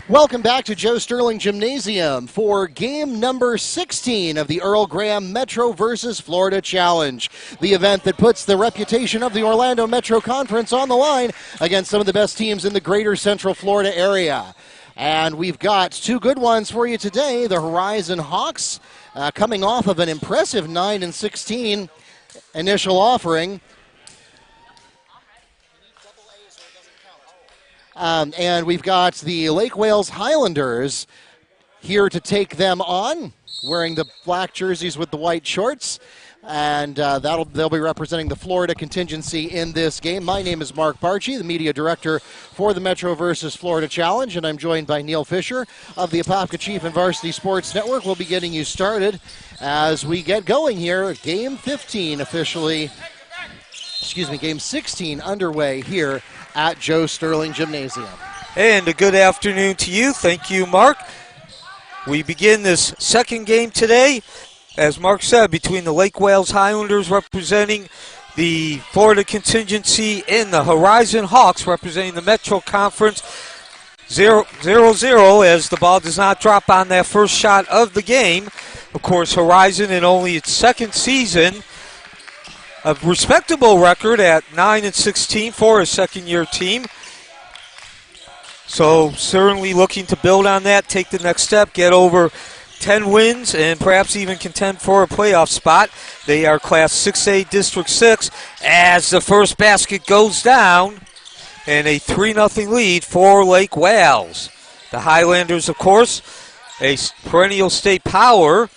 Welcome back to Joe Sterling Gymnasium for game number 16 of the Earl Graham Metro versus Florida Challenge, the event that puts the reputation of the Orlando Metro Conference on the line against some of the best teams in the greater Central Florida area. And we've got two good ones for you today. The Horizon Hawks coming off of an impressive 9-16 initial offering. And we've got the Lake Wales Highlanders here to take them on, wearing the black jerseys with the white shorts. And they'll be representing the Florida contingency in this game. My name is Mark Barchi, the media director for the Metro versus Florida Challenge, and I'm joined by Neil Fisher of the Apopka Chief and Varsity Sports Network. We'll be getting you started as we get going here. Game 15 Game 16 underway here at Joe Sterling Gymnasium. And a good afternoon to you. Thank you, Mark. We begin this second game today, as Mark said, between the Lake Wales Highlanders representing the Florida contingency and the Horizon Hawks representing the Metro Conference. 0-0 as the ball does not drop on that first shot of the game. Of course, Horizon in only its second season, a respectable record at 9-16 for a second-year team. So certainly looking to build on that, take the next step, get over 10 wins, and perhaps even contend for a playoff spot. They are Class 6A District 6 as the first basket goes down, and a 3-0 lead for Lake Wales. The Highlanders, of course, a perennial state power,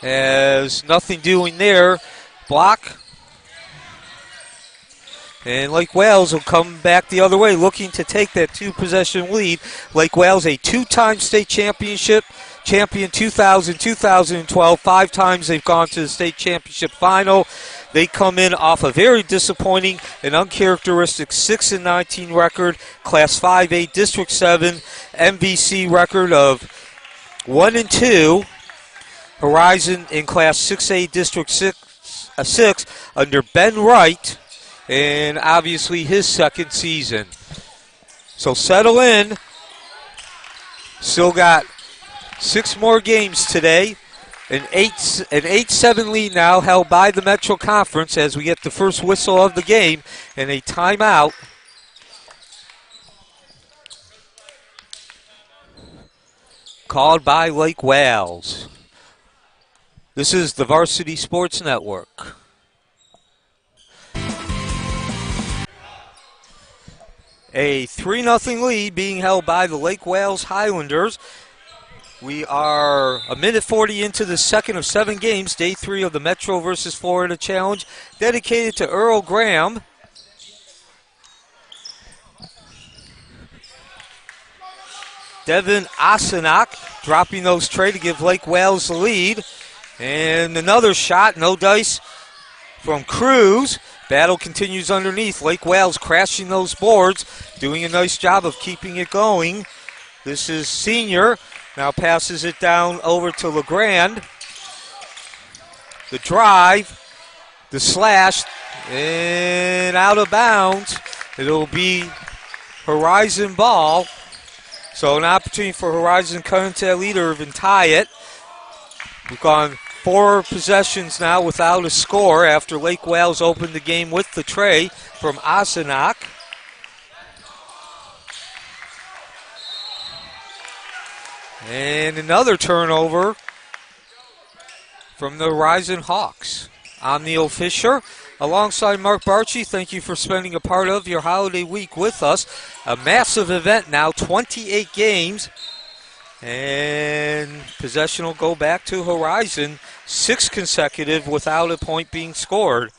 as nothing doing there. Block. And Lake Wales will come back the other way, looking to take that two-possession lead. Lake Wales, a two-time state championship champion, 2000, 2012. 5 times they've gone to the state championship final. They come in off a very disappointing and uncharacteristic 6-19 record, Class 5A District 7 MVC record of 1-2. Horizon in Class 6A District 6 under Ben Wright, and obviously his second season. So settle in. Still got 6 more games today. An 8-7 lead now held by the Metro Conference as we get the first whistle of the game and a timeout. Called by Lake Wales. This is the Varsity Sports Network. A 3-0 lead being held by the Lake Wales Highlanders. We are a minute 40 into the second of 7 games, day 3 of the Metro versus Florida Challenge, dedicated to Earl Graham. Devin Osenok dropping those tray to give Lake Wales the lead. And another shot, no dice from Cruz. Battle continues underneath. Lake Wales crashing those boards, doing a nice job of keeping it going. This is Senior. Now passes it down over to LeGrand. The drive, the slash, and out of bounds. It'll be Horizon ball. So an opportunity for Horizon to cut into that lead or even tie it. We've gone 4 possessions now without a score after Lake Wales opened the game with the tray from Osenok. And another turnover from the Horizon Hawks. I'm Neil Fisher alongside Mark Barchi. Thank you for spending a part of your holiday week with us. A massive event now, 28 games. And possession will go back to Horizon, 6 consecutive without a point being scored.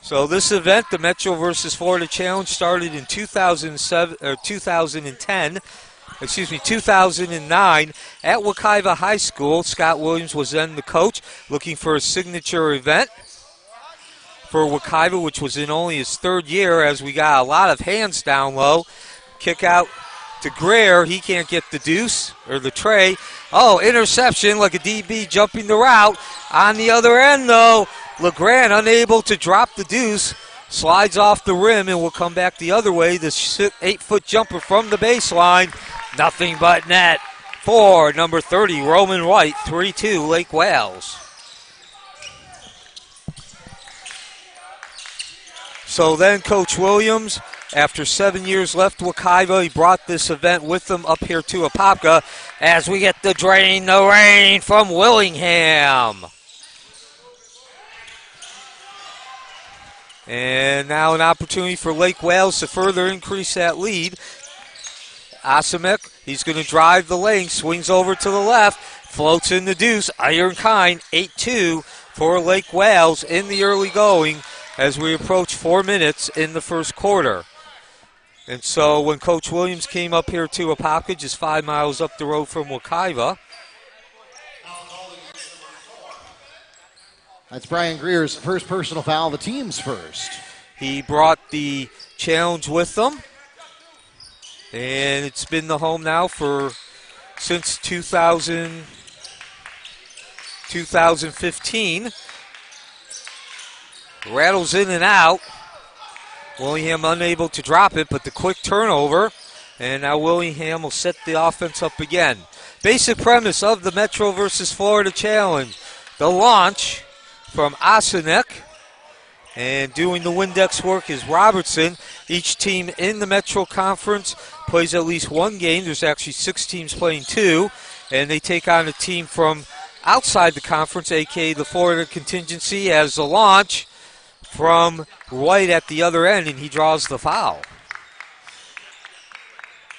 So this event, the Metro versus Florida Challenge, started in 2009 at Wekiva High School. Scott Williams was then the coach, looking for a signature event for Wekiva, which was in only his 3rd year, as we got a lot of hands down low. Kick out to Greer. He can't get the deuce or the tray. Oh, interception, like a DB jumping the route. On the other end, though, LeGrand unable to drop the deuce slides off the rim and will come back the other way. The 8-foot jumper from the baseline, nothing but net for number 30, Roman White. 3-2, Lake Wales. So then Coach Williams, after 7 years left with Wekiva, he brought this event with him up here to Apopka as we get the Drain the Rain from Willingham. And now an opportunity for Lake Wales to further increase that lead. Asimek, he's going to drive the lane, swings over to the left, floats in the deuce. Iron Kind, 8-2 for Lake Wales in the early going as we approach 4 minutes in the first quarter. And so when Coach Williams came up here to Apopka, just 5 miles up the road from Wekiva. That's Brian Greer's first personal foul, the team's first. He brought the challenge with him. And it's been the home now since 2015. Rattles in and out. Willingham unable to drop it, but the quick turnover. And now Willingham will set the offense up again. Basic premise of the Metro versus Florida Challenge. The launch from Asinek. And doing the Windex work is Robertson. Each team in the Metro Conference plays at least one game. There's actually 6 teams playing 2. And they take on a team from outside the conference, a.k.a. the Florida contingency, as the launch from White at the other end, and he draws the foul.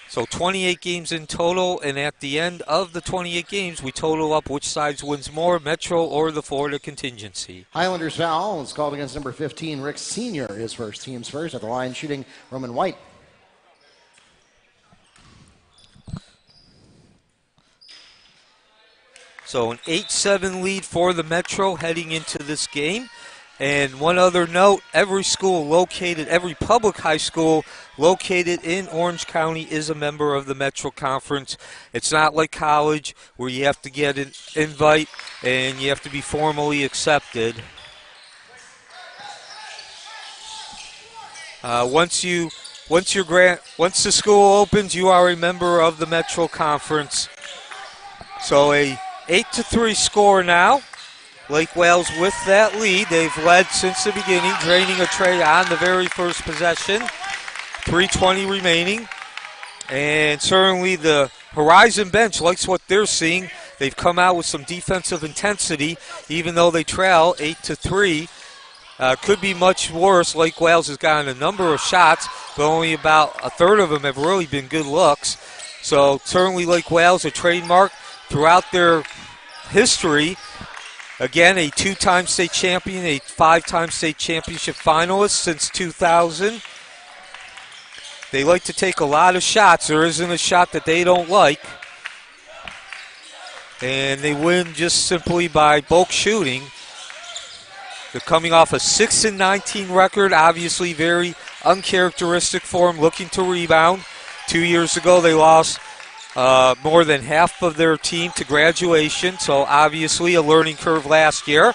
So 28 games in total, and at the end of the 28 games, we total up which side wins more, Metro or the Florida contingency. Highlanders foul is called against number 15, Rick Sr., his first, team's first, at the line shooting Roman White. So an 8-7 lead for the Metro heading into this game. And one other note, every public high school located in Orange County is a member of the Metro Conference. It's not like college where you have to get an invite and you have to be formally accepted. Once the school opens, you are a member of the Metro Conference. So a 8-3 score now. Lake Wales with that lead. They've led since the beginning, draining a tray on the very first possession. 3:20 remaining. And certainly the Horizon bench likes what they're seeing. They've come out with some defensive intensity, even though they trail 8-3. Could be much worse. Lake Wales has gotten a number of shots, but only about a third of them have really been good looks. So certainly Lake Wales, a trademark throughout their history. Again, a 2-time state champion, a 5-time state championship finalist since 2000. They like to take a lot of shots. There isn't a shot that they don't like. And they win just simply by bulk shooting. They're coming off a 6-19 record, obviously very uncharacteristic for them, looking to rebound. 2 years ago, they lost more than half of their team to graduation, so obviously a learning curve last year.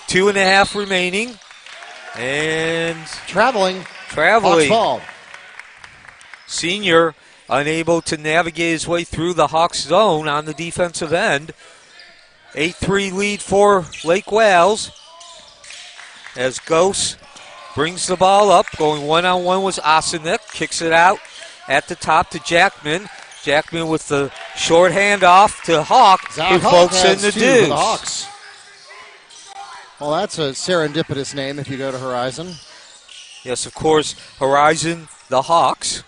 2.5 remaining, and Traveling. Hawks ball. Senior unable to navigate his way through the Hawks zone on the defensive end. 8-3 lead for Lake Wales as Ghost brings the ball up, going one-on-one with Asinek, kicks it out at the top to Jackman. Jackman with the short handoff to Hawk, who floats in the deuce. Hawks. Well, that's a serendipitous name if you go to Horizon. Yes, of course, Horizon, the Hawks.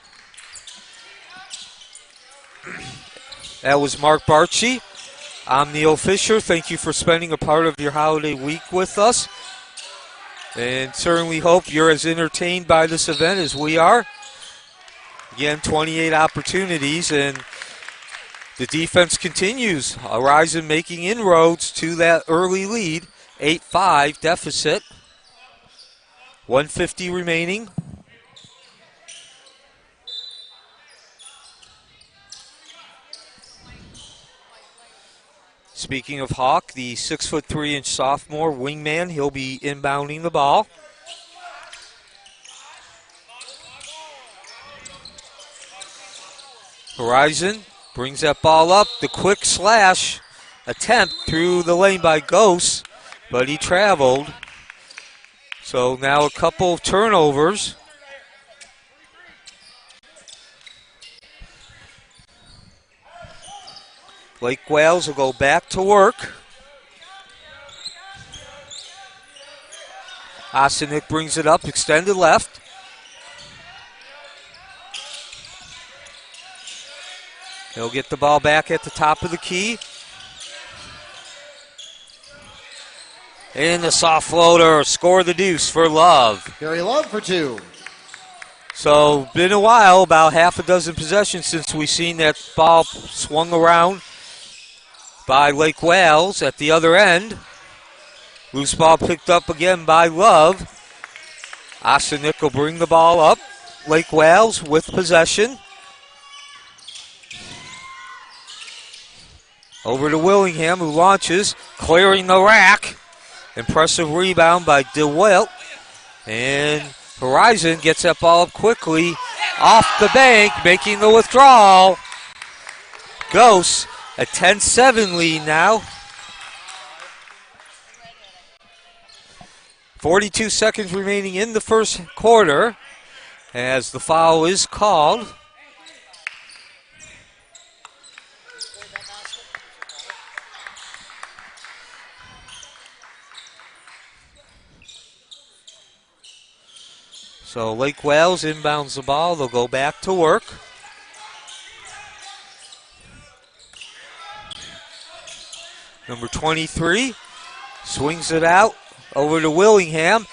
That was Mark Barchi. I'm Neil Fisher. Thank you for spending a part of your holiday week with us. And certainly hope you're as entertained by this event as we are. Again, 28 opportunities, and the defense continues. Horizon making inroads to that early lead. 8-5 deficit. 1:50 remaining. Speaking of Hawk, the 6'3" sophomore wingman, he'll be inbounding the ball. Horizon brings that ball up. The quick slash attempt through the lane by Ghost, but he traveled. So now a couple of turnovers. Lake Wales will go back to work. Osenik brings it up, extended left. He'll get the ball back at the top of the key. And the soft floater, score the deuce for Love. Gary Love for two. So, been a while, about half a dozen possessions since we've seen that ball swung around by Lake Wales at the other end. Loose ball picked up again by Love. Osenik will bring the ball up. Lake Wales with possession. Over to Willingham, who launches, clearing the rack. Impressive rebound by DeWitt. And Horizon gets that ball up quickly off the bank, making the withdrawal. Ghosts a 10-7 lead now. 42 seconds remaining in the first quarter as the foul is called. So Lake Wales inbounds the ball. They'll go back to work. Number 23 swings it out over to Willingham.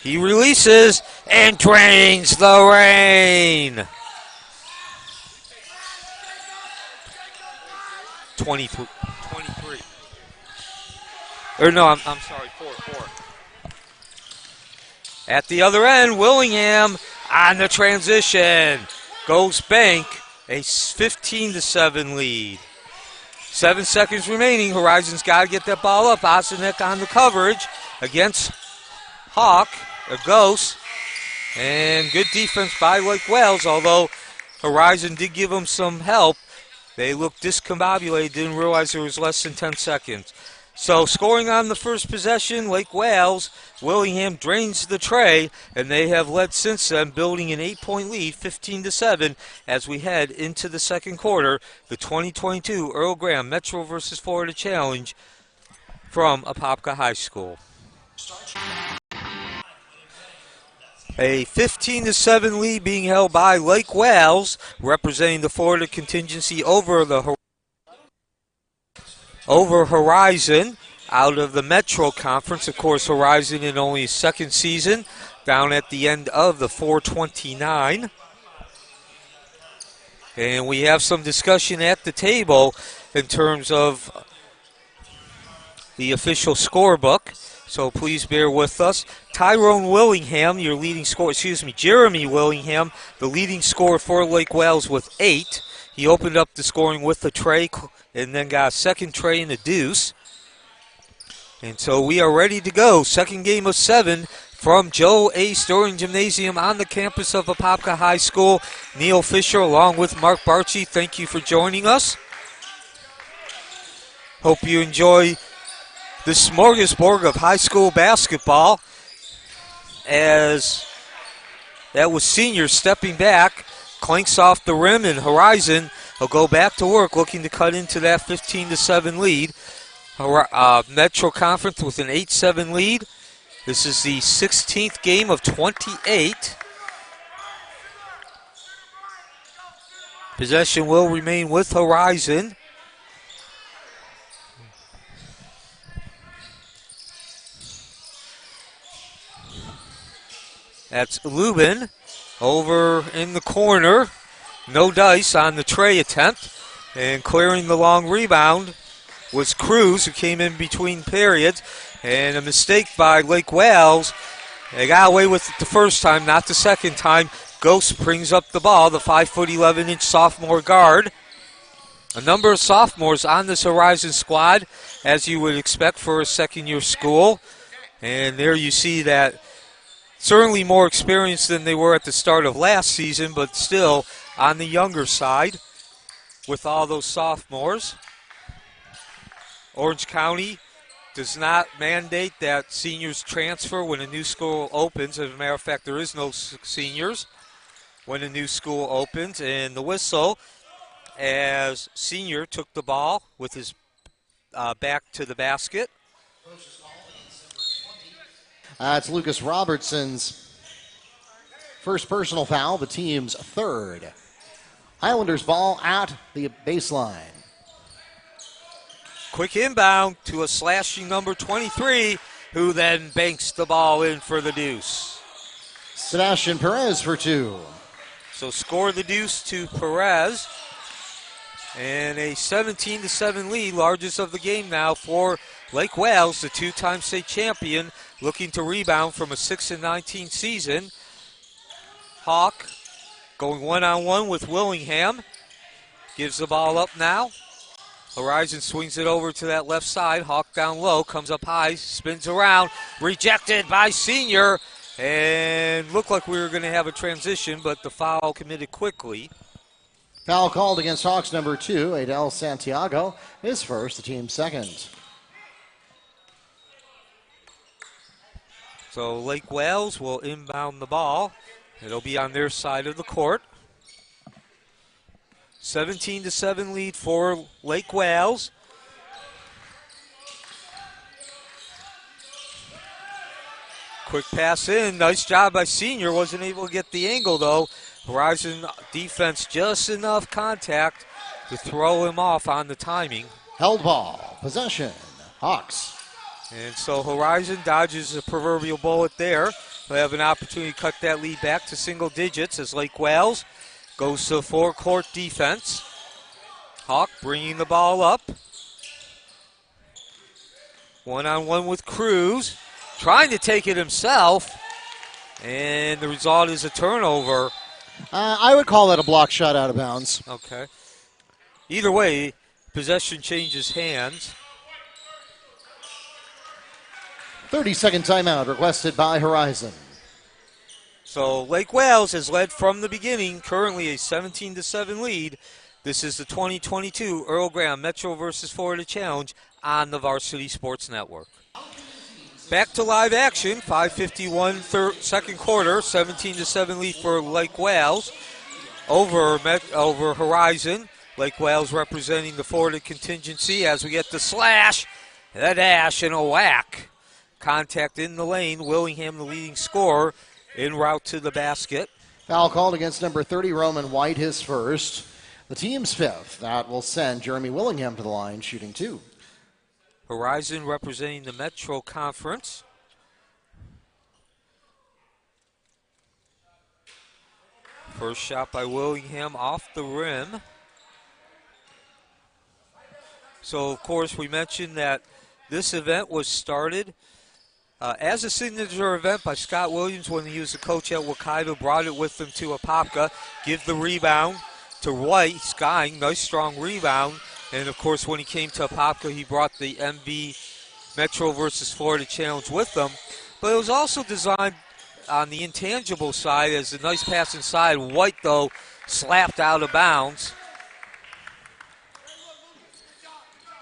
He releases and drains the rain. 23. Or no, I'm sorry, 4. At the other end, Willingham on the transition. Goes bank, a 15-7 lead. 7 seconds remaining. Horizon's got to get that ball up. Osenik on the coverage against Hawk, a Ghost. And good defense by Lake Wales, although Horizon did give them some help. They looked discombobulated, didn't realize there was less than 10 seconds. So scoring on the first possession, Lake Wales, Willingham drains the tray, and they have led since then, building an 8-point lead, 15-7, as we head into the second quarter, the 2022 Earl Graham Metro vs. Florida Challenge from Apopka High School. A 15-7 lead being held by Lake Wales, representing the Florida contingency over Horizon out of the Metro Conference. Of course, Horizon in only his second season, down at the end of the 429. And we have some discussion at the table in terms of the official scorebook, so please bear with us. Tyrone Willingham, your leading scorer, Jeremy Willingham, the leading scorer for Lake Wales with 8. He opened up the scoring with a tray and then got a second tray and a deuce. And so we are ready to go. Second game of 7 from Joe A. Storing Gymnasium on the campus of Apopka High School. Neil Fisher along with Mark Barchi, thank you for joining us. Hope you enjoy the smorgasbord of high school basketball, as that was senior stepping back, clanks off the rim, and Horizon will go back to work looking to cut into that 15-7 lead. Metro Conference with an 8-7 lead. This is the 16th game of 28. Possession will remain with Horizon. That's Lubin over in the corner. No dice on the tray attempt. And clearing the long rebound was Cruz, who came in between periods. And a mistake by Lake Wales. They got away with it the first time, not the second time. Ghost brings up the ball, the 5'11" sophomore guard. A number of sophomores on this Horizon squad, as you would expect for a second-year school. And there you see that certainly more experienced than they were at the start of last season, but still on the younger side. with all those sophomores. Orange County does not mandate that seniors transfer when a new school opens. As a matter of fact, there is no seniors when a new school opens. And the whistle as Senior took the ball with his back to the basket. It's Lucas Robertson's first personal foul, the team's third. Highlanders ball at the baseline. Quick inbound to a slashing number 23, who then banks the ball in for the deuce. Sebastian Perez for two. So score the deuce to Perez. And a 17-7 lead, largest of the game now for Lake Wales, the two-time state champion, looking to rebound from a 6-19 season. Hawk going one-on-one with Willingham. Gives the ball up now. Horizon swings it over to that left side. Hawk down low, comes up high, spins around. Rejected by Senior. And looked like we were going to have a transition, but the foul committed quickly. Foul called against Hawks number 2, Adel Santiago. His first, the team's second. So Lake Wales will inbound the ball. It'll be on their side of the court. 17-7 lead for Lake Wales. Quick pass in. Nice job by Senior. Wasn't able to get the angle, though. Horizon defense just enough contact to throw him off on the timing. Held ball. Possession. Hawks. And so Horizon dodges a proverbial bullet there. They'll have an opportunity to cut that lead back to single digits as Lake Wales goes to four-court defense. Hawk bringing the ball up. One-on-one with Cruz. Trying to take it himself. And the result is a turnover. I would call that a block shot out of bounds. Okay. Either way, possession changes hands. 30-second timeout requested by Horizon. So Lake Wales has led from the beginning, currently a 17-7 lead. This is the 2022 Earl Graham Metro vs. Florida Challenge on the Varsity Sports Network. Back to live action, 5:51 second quarter, 17-7 lead for Lake Wales over Horizon. Lake Wales representing the Florida contingency as we get the slash, a dash, and a whack. Contact in the lane. Willingham, the leading scorer, en route to the basket. Foul called against number 30, Roman White, his first. The team's fifth. That will send Jeremy Willingham to the line, shooting two. Horizon representing the Metro Conference. First shot by Willingham off the rim. So, of course, we mentioned that this event was started as a signature event by Scott Williams when he was the coach at Hokkaido, brought it with him to Apopka, give the rebound to White, skying, nice strong rebound. And, of course, when he came to Apopka, he brought the MV Metro versus Florida Challenge with them. But it was also designed on the intangible side as a nice pass inside. White, though, slapped out of bounds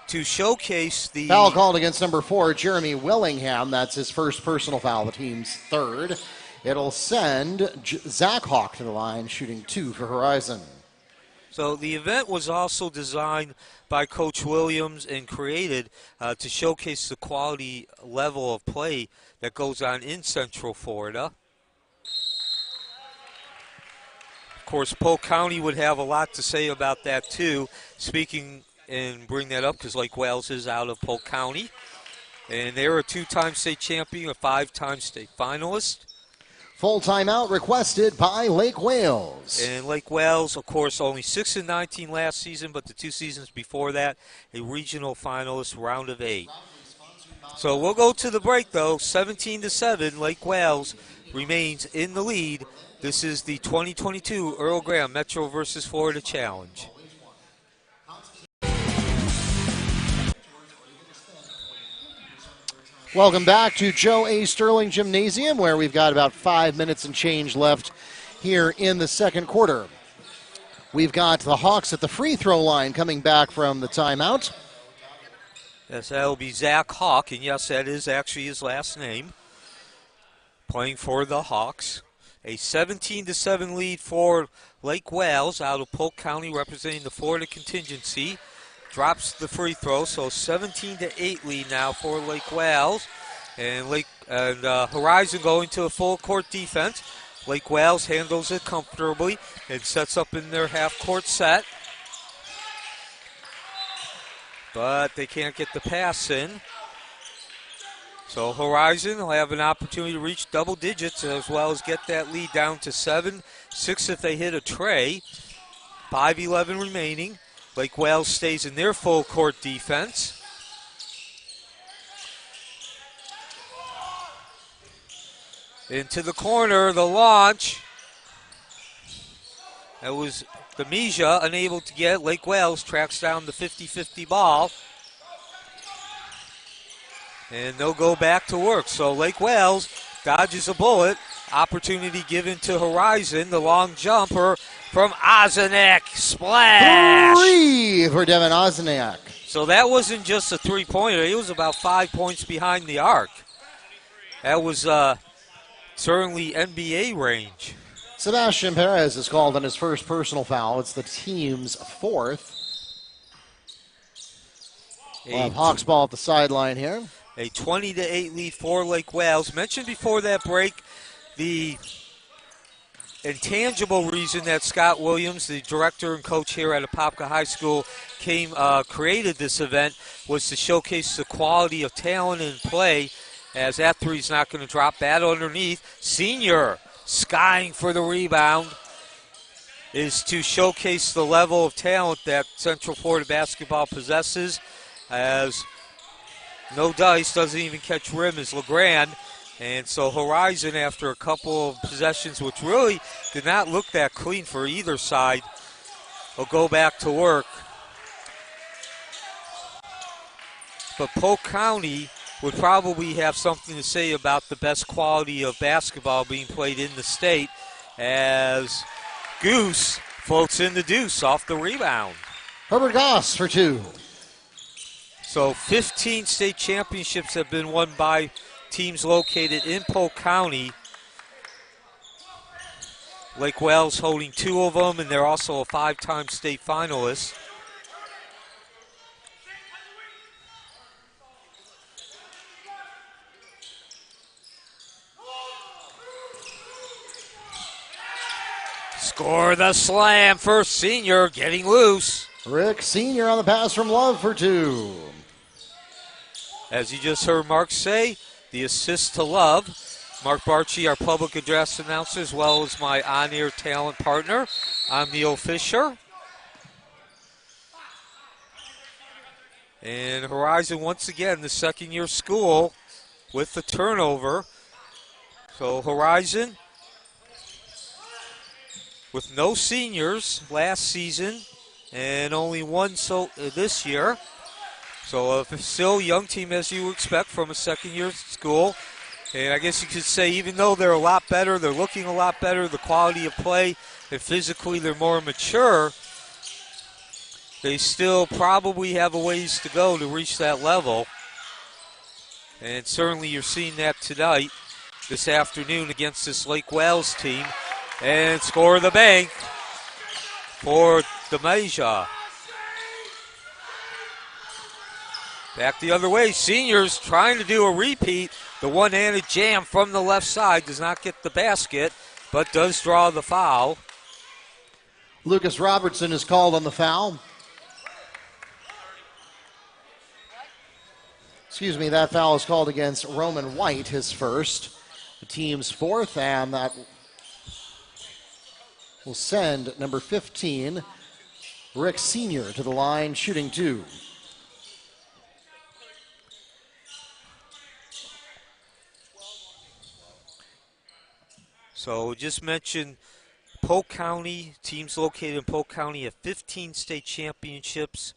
to showcase the... Foul called against number 4, Jeremy Willingham. That's his first personal foul, the team's third. It'll send Zack to the line, shooting two for Horizon. So the event was also designed by Coach Williams and created to showcase the quality level of play that goes on in Central Florida. Of course, Polk County would have a lot to say about that too. Speaking and bring that up because Lake Wales is out of Polk County. And they're a two-time state champion, a five-time state finalist. Full timeout requested by Lake Wales. And Lake Wales, of course, only 6-19 last season, but the 2 seasons before that, a regional finalist, round of 8. So we'll go to the break, though. 17-7, Lake Wales remains in the lead. This is the 2022 Earl Graham Metro vs. Florida Challenge. Welcome back to Joe A. Sterling Gymnasium, where we've got about 5 minutes and change left here in the second quarter. We've got the Hawks at the free throw line coming back from the timeout. Yes, that'll be Zack Hawk, and yes, that is actually his last name. Playing for the Hawks. A 17-7 lead for Lake Wales out of Polk County, representing the Florida contingency. Drops the free throw, so 17-8 lead now for Lake Wales. And Horizon going to a full court defense. Lake Wales handles it comfortably and sets up in their half-court set. But they can't get the pass in. So Horizon will have an opportunity to reach double digits as well as get that lead down to 7. 6 if they hit a tray. 5:11 remaining. Lake Wales stays in their full court defense. Into the corner, the launch. That was Demeja unable to get. Lake Wales tracks down the 50-50 ball. And they'll go back to work. So Lake Wales dodges a bullet. Opportunity given to Horizon. The long jumper from Ozenek. Splash! 3 for Devin Ozenek. So that wasn't just a three-pointer. It was about 5 points behind the arc. That was certainly NBA range. Sebastian Perez is called on his first personal foul. It's the team's 4th. We'll have Hawks ball at the sideline here. A 20-8 lead for Lake Wales. Mentioned before that break, the intangible reason that Scott Williams, the director and coach here at Apopka High School, created this event was to showcase the quality of talent and play, as that three's not going to drop. That underneath. Senior skying for the rebound is to showcase the level of talent that Central Florida basketball possesses, as no dice, doesn't even catch rim, is LeGrand. And so Horizon, after a couple of possessions which really did not look that clean for either side, will go back to work. But Polk County would probably have something to say about the best quality of basketball being played in the state, as Goose floats in the deuce off the rebound. Herbert Goss for 2. So 15 state championships have been won by teams located in Polk County. Lake Wales holding 2 of them, and they're also a 5-time state finalist. Score the slam for Senior, getting loose. Rick Senior on the pass from Love for 2. As you just heard Mark say, the assist to Love. Mark Barchi, our public address announcer, as well as my on-air talent partner. I'm Neil Fisher. And Horizon, once again, the second-year school with the turnover. So Horizon, with no seniors last season and only one this year. So still a young team, as you expect from a second-year school. And I guess you could say, even though they're a lot better, they're looking a lot better, the quality of play, and physically they're more mature, they still probably have a ways to go to reach that level. And certainly you're seeing that tonight, this afternoon, against this Lake Wales team. And score the bank for Demeja. Back the other way, Seniors trying to do a repeat. The one-handed jam from the left side does not get the basket, but does draw the foul. Lucas Robertson is called on the foul. Excuse me, that foul is called against Roman White, his first. The team's 4th, and that will send number 15, Rick Senior, to the line, shooting 2. So just mentioned Polk County, teams located in Polk County have 15 state championships,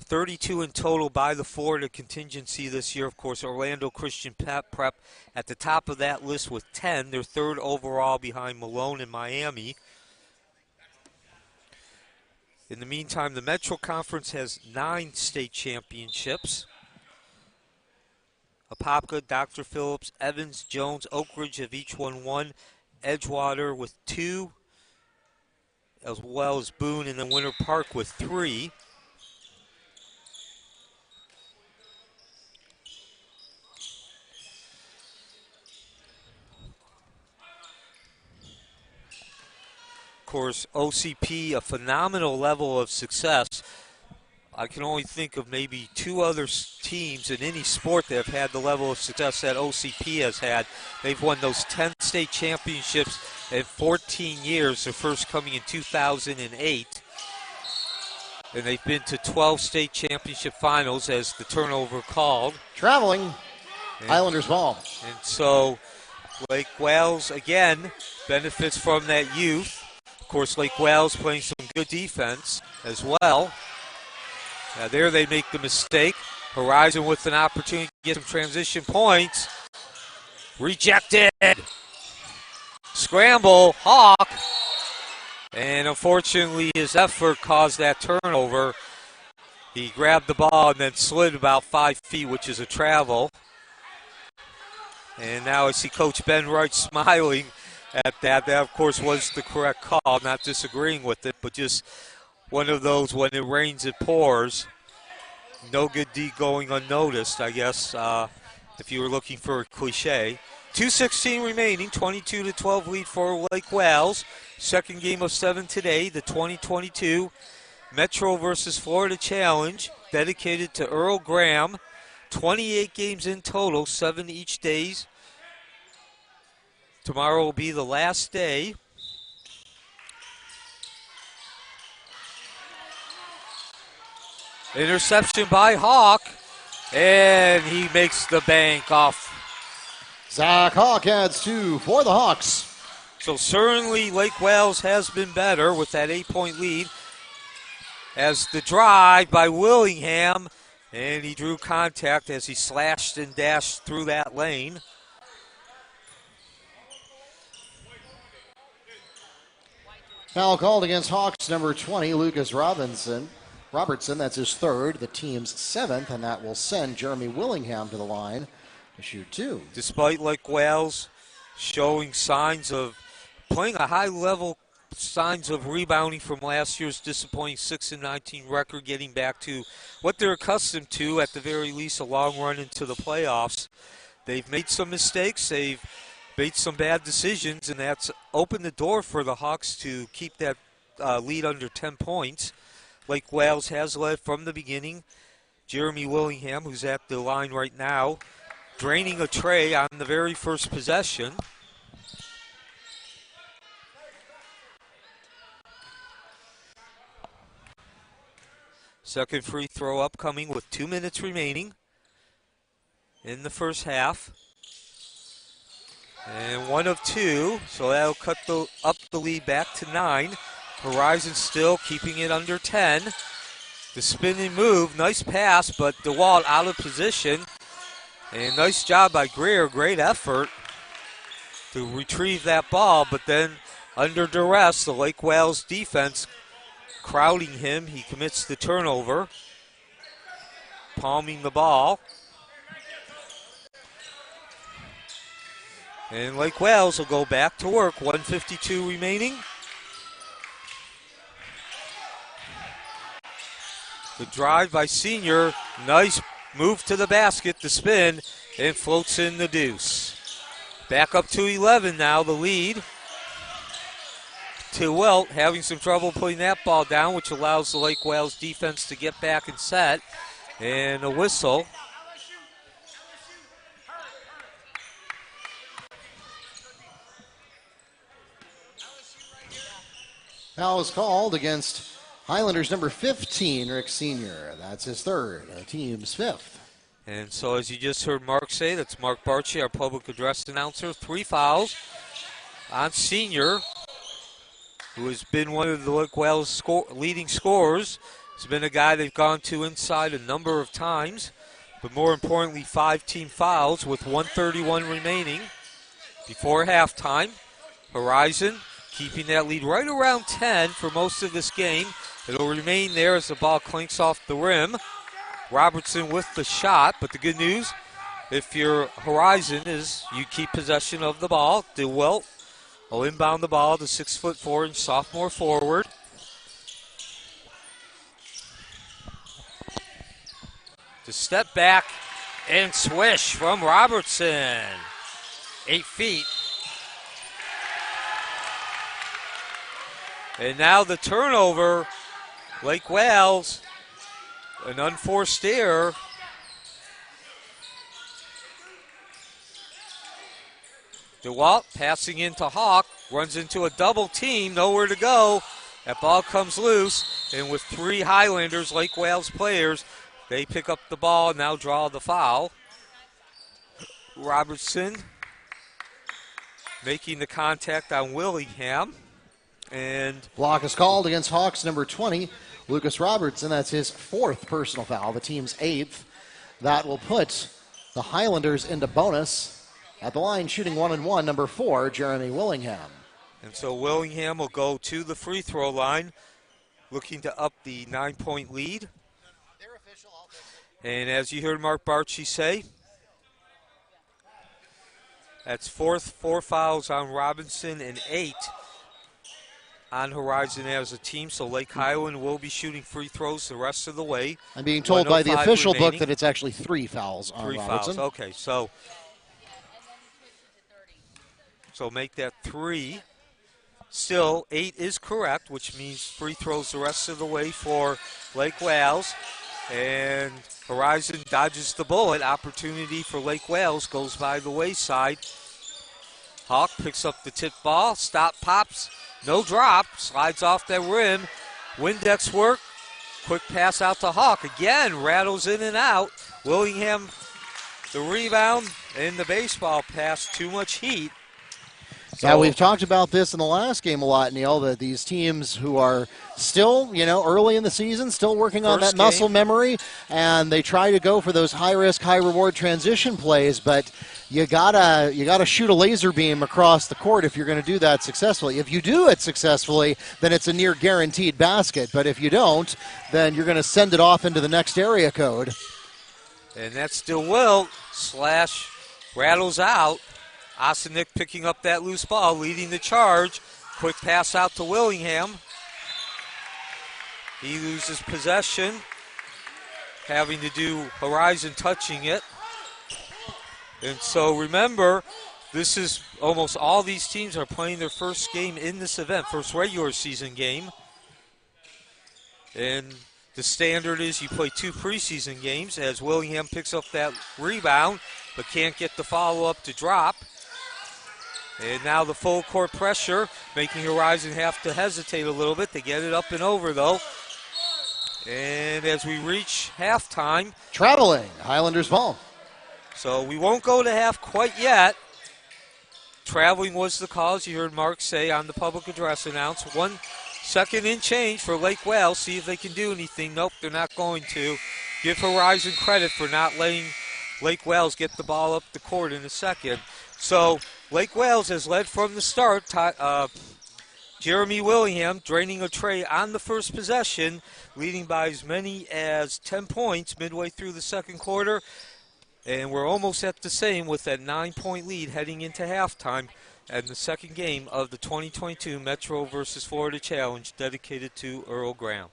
32 in total by the Florida contingency this year. Of course, Orlando Christian Prep at the top of that list with 10. They're 3rd overall behind Malone and Miami. In the meantime, the Metro Conference has 9 state championships. Apopka, Dr. Phillips, Evans, Jones, Oak Ridge have each won 1. Edgewater with 2, as well as Boone, and then Winter Park with 3. Of course, OCP, a phenomenal level of success. I can only think of maybe 2 other teams in any sport that have had the level of success that OCP has had. They've won those 10 state championships in 14 years, the first coming in 2008. And they've been to 12 state championship finals, as the turnover called. Traveling, Highlanders ball. And so Lake Wales, again, benefits from that youth. Of course, Lake Wales playing some good defense as well. Now there they make the mistake. Horizon with an opportunity to get some transition points. Rejected. Scramble, Hawk. And unfortunately his effort caused that turnover. He grabbed the ball and then slid about 5 feet, which is a travel. And now I see Coach Ben Wright smiling at that. That, of course, was the correct call, not disagreeing with it, but just one of those, when it rains, it pours. No good deed going unnoticed, I guess, if you were looking for a cliche. 2:16 remaining, 22-12 lead for Lake Wales. Second game of 7 today, the 2022 Metro versus Florida Challenge, dedicated to Earl Graham. 28 games in total, 7 each days. Tomorrow will be the last day. Interception by Hawk, and he makes the bank off. Zack Hawk adds 2 for the Hawks. So certainly Lake Wales has been better with that 8-point lead. As the drive by Willingham, and he drew contact as he slashed and dashed through that lane. Foul called against Hawks, number 20, Lucas Robertson, that's his 3rd, the team's 7th, and that will send Jeremy Willingham to the line to shoot 2. Despite Lake Wales showing signs of playing a high level, signs of rebounding from last year's disappointing 6-19 record, getting back to what they're accustomed to, at the very least a long run into the playoffs. They've made some mistakes, they've made some bad decisions, and that's opened the door for the Hawks to keep that lead under 10 points. Lake Wales has led from the beginning. Jeremy Willingham, who's at the line right now, draining a tray on the very first possession. Second free throw upcoming with 2 minutes remaining in the first half. And 1 of 2, so that'll cut up the lead back to 9. Horizon still keeping it under 10. The spinning move, nice pass, but DeWalt out of position. And nice job by Greer, great effort to retrieve that ball, but then under duress, the Lake Wales defense crowding him. He commits the turnover, palming the ball. And Lake Wales will go back to work, 1:52 remaining. The drive by Senior, nice move to the basket, the spin, and floats in the deuce. Back up to 11 now, the lead. To Wilt, having some trouble putting that ball down, which allows the Lake Wales defense to get back and set. And a whistle. Foul is called against Highlanders number 15, Rick Senior. That's his 3rd, the team's 5th. And so as you just heard Mark say, that's Mark Barchi, our public address announcer. 3 fouls on Senior, who has been one of the Lake Wales leading scorers. He's been a guy they've gone to inside a number of times, but more importantly, 5 team fouls with 1:31 remaining before halftime. Horizon keeping that lead right around 10 for most of this game. It'll remain there as the ball clinks off the rim. Robertson with the shot, but the good news, if your Horizon is you keep possession of the ball, DeWilt will inbound the ball to 6'4" sophomore forward. To step back and swish from Robertson. 8 feet. And now the turnover. Lake Wales, an unforced error. DeWalt passing into Hawk, runs into a double team, nowhere to go. That ball comes loose, and with 3 Highlanders, Lake Wales players, they pick up the ball and now draw the foul. Robertson making the contact on Willingham. And block is called against Hawks number 20, Lucas Robertson. That's his 4th personal foul, the team's 8th. That will put the Highlanders into bonus. At the line, shooting 1-1, number 4, Jeremy Willingham. And so Willingham will go to the free throw line, looking to up the 9-point lead. And as you heard Mark Barchi say, that's 4 fouls on Robinson and 8 on Horizon as a team. So Lake Highland will be shooting free throws the rest of the way. I'm being told by the official remaining. book that it's actually 3 fouls on Robertson. 3 fouls, okay. So make that 3. Still, 8 is correct, which means free throws the rest of the way for Lake Wales. And Horizon dodges the bullet. Opportunity for Lake Wales goes by the wayside. Hawk picks up the tip ball. Stop, pops. No drop. Slides off that rim. Windex work. Quick pass out to Hawk. Again, rattles in and out. Willingham, the rebound, and the baseball pass. Too much heat. Yeah, we've talked about this in the last game a lot, Neil, that these teams who are still, early in the season, still working on that muscle memory, and they try to go for those high-risk, high-reward transition plays, but you gotta shoot a laser beam across the court if you're going to do that successfully. If you do it successfully, then it's a near guaranteed basket, but if you don't, then you're going to send it off into the next area code. And that's still Wilt, rattles out. Osenik picking up that loose ball, leading the charge. Quick pass out to Willingham. He loses possession, having to do Horizon touching it. And so remember, this is almost all these teams are playing their first game in this event, first regular season game. And the standard is you play 2 preseason games as Willingham picks up that rebound, but can't get the follow-up to drop. And now the full court pressure, making Horizon have to hesitate a little bit. They get it up and over, though. And as we reach halftime. Traveling, Highlanders ball. So we won't go to half quite yet. Traveling was the cause, you heard Mark say on the public address announce. 1 second in change for Lake Wales. See if they can do anything. Nope, they're not going to. Give Horizon credit for not letting Lake Wales get the ball up the court in a second. So Lake Wales has led from the start. Jeremy Willingham draining a tray on the first possession, leading by as many as 10 points midway through the second quarter. And we're almost at the same with that 9-point lead heading into halftime and the second game of the 2022 Metro versus Florida Challenge dedicated to Earl Graham.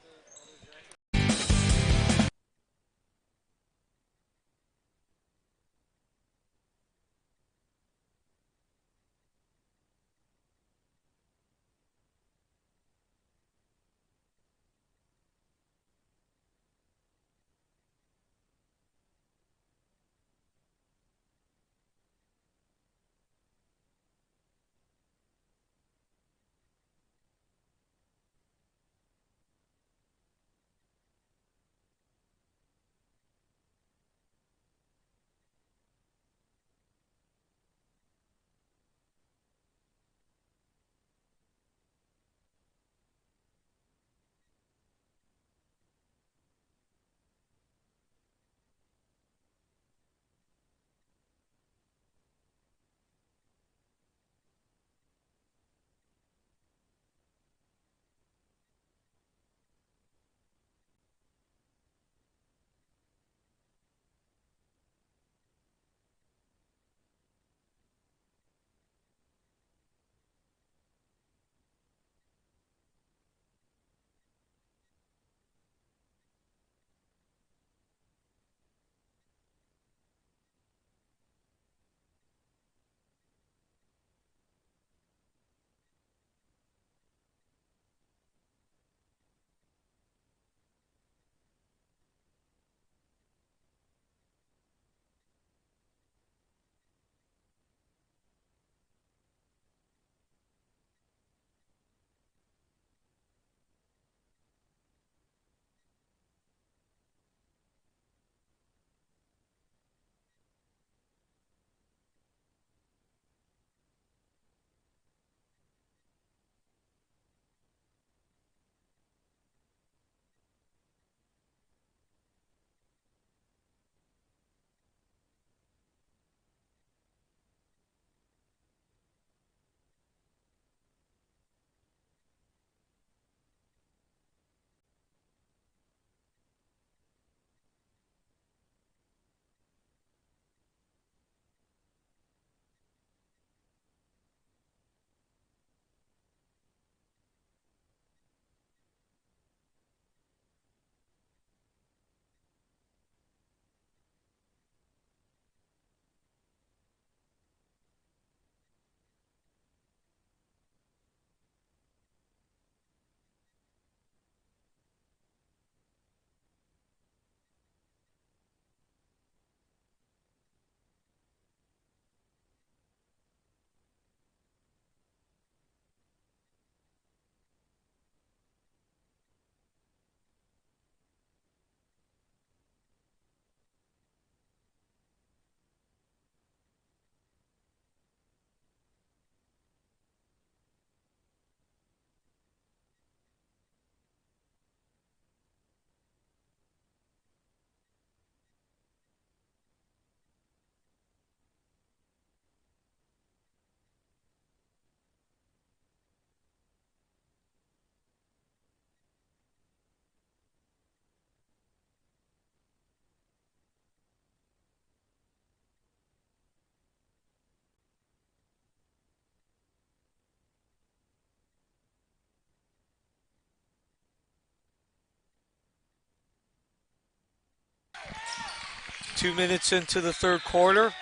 2 minutes into the third quarter.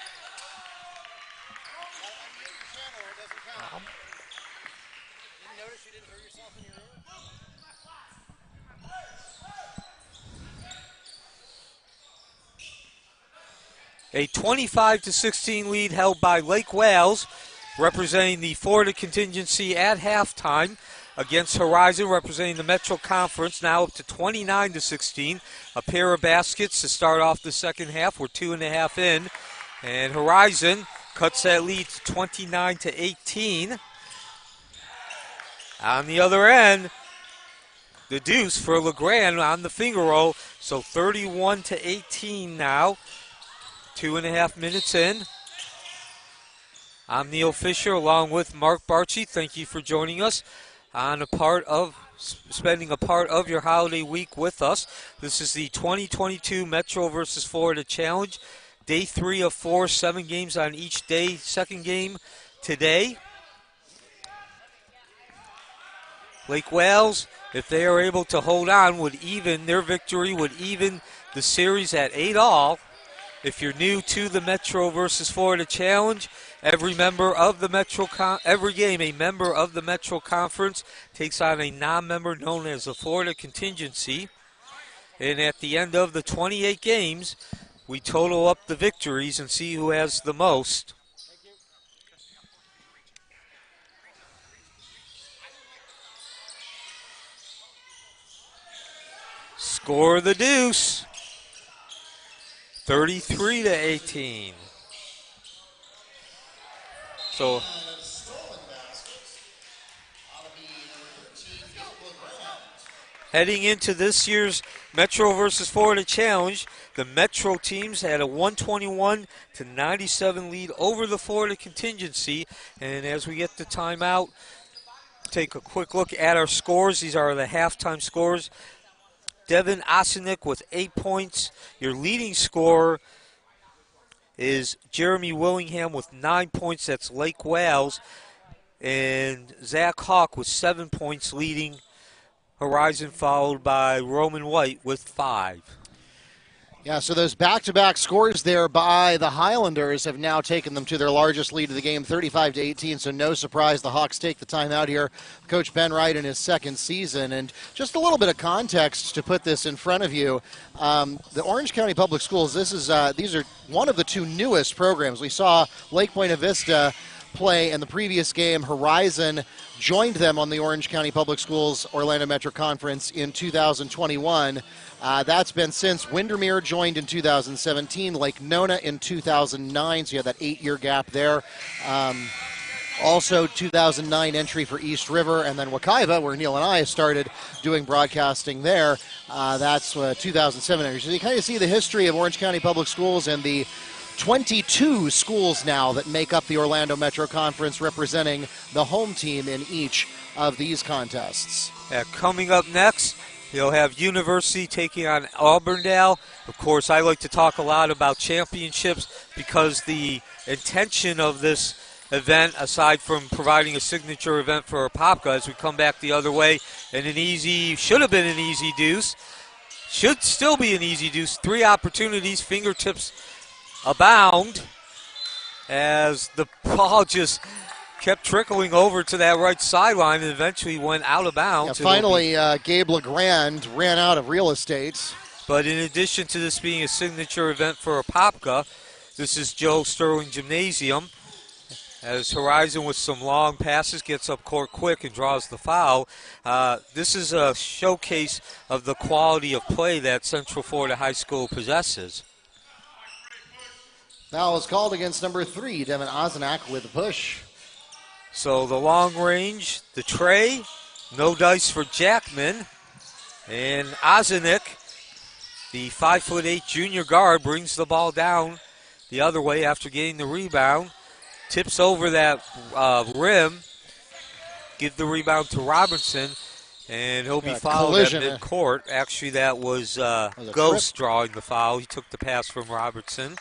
A 25-16 lead held by Lake Wales, representing the Florida contingency at halftime, against Horizon, representing the Metro Conference, now up to 29-16. A pair of baskets to start off the second half. We're 2.5 in, and Horizon cuts that lead to 29-18. On the other end, the deuce for LeGrand on the finger roll, so 31-18 now. 2.5 minutes in. I'm Neil Fisher along with Mark Barchi. Thank you for joining us on spending a part of your holiday week with us. This is the 2022 Metro versus Florida Challenge. Day 3 of 4, 7 games on each day. Second game today. Lake Wales, if they are able to hold on, their victory would even the series at 8-all. If you're new to the Metro versus Florida Challenge, every game a member of the Metro Conference takes on a non-member known as the Florida Contingency. And at the end of the 28 games, we total up the victories and see who has the most. Score the deuce. 33-18. So heading into this year's Metro versus Florida Challenge, the Metro teams had a 121-97 lead over the Florida Contingency. And as we get the timeout, take a quick look at our scores. These are the halftime scores. Devin Osenik with 8 points. Your leading scorer is Jeremy Willingham with 9 points. That's Lake Wales. And Zack Hawk with 7 points leading Horizon, followed by Roman White with 5. Yeah, so those back-to-back scores there by the Highlanders have now taken them to their largest lead of the game, 35-18, so no surprise the Hawks take the time out here. Coach Ben Wright in his second season. And just a little bit of context to put this in front of you. The Orange County Public Schools, these are one of the two newest programs. We saw Lake Buena Vista play in the previous game. Horizon joined them on the Orange County Public Schools Orlando Metro Conference in 2021. That's been since. Windermere joined in 2017, Lake Nona in 2009, so you have that 8-year gap there. Also 2009 entry for East River, and then Wekiva, where Neil and I started doing broadcasting there. That's 2007 entry. So you kind of see the history of Orange County Public Schools and the 22 schools now that make up the Orlando Metro Conference, representing the home team in each of these contests. Coming up next, you'll have University taking on Auburndale. Of course, I like to talk a lot about championships because the intention of this event, aside from providing a signature event for Apopka, as we come back the other way, and should have been an easy deuce, should still be an easy deuce. 3 opportunities, fingertips abound, as the ball just kept trickling over to that right sideline and eventually went out of bounds. Yeah, finally, Gabe LeGrand ran out of real estate. But in addition to this being a signature event for Apopka, this is Joe Sterling Gymnasium, as Horizon with some long passes gets up court quick and draws the foul. This is a showcase of the quality of play that Central Florida High School possesses. Foul is called against number 3, Devin Osenak, with a push. So the long range, the tray, no dice for Jackman. And Osenik, the 5'8" junior guard, brings the ball down the other way after getting the rebound. Tips over that rim. Give the rebound to Robertson, and he'll be fouled at midcourt. Actually, that was Ghost drawing the foul. He took the pass from Robertson.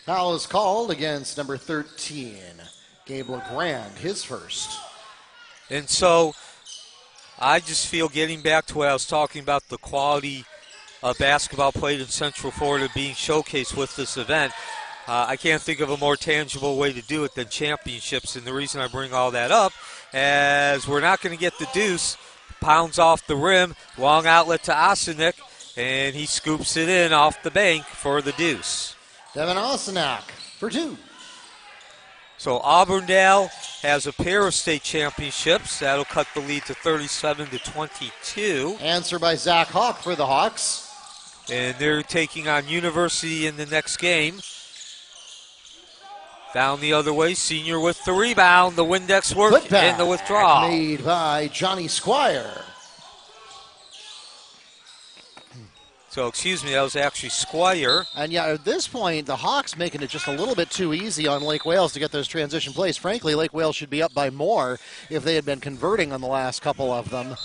Foul is called against number 13, Gabe LeGrand, his first. And so I just feel, getting back to what I was talking about, the quality of basketball played in Central Florida being showcased with this event, I can't think of a more tangible way to do it than championships. And the reason I bring all that up is we're not going to get the deuce. Pounds off the rim, long outlet to Osenik, and he scoops it in off the bank for the deuce. Devin Osenak for two. So Auburndale has a pair of state championships. That'll cut the lead to 37-22. Answer by Zack Hawk for the Hawks. And they're taking on University in the next game. Down the other way, Senior with the rebound, the Windex work, and the withdrawal. Made by Johnny Squire. So, excuse me, that was actually Squire. And yeah, at this point, the Hawks making it just a little bit too easy on Lake Wales to get those transition plays. Frankly, Lake Wales should be up by more if they had been converting on the last couple of them.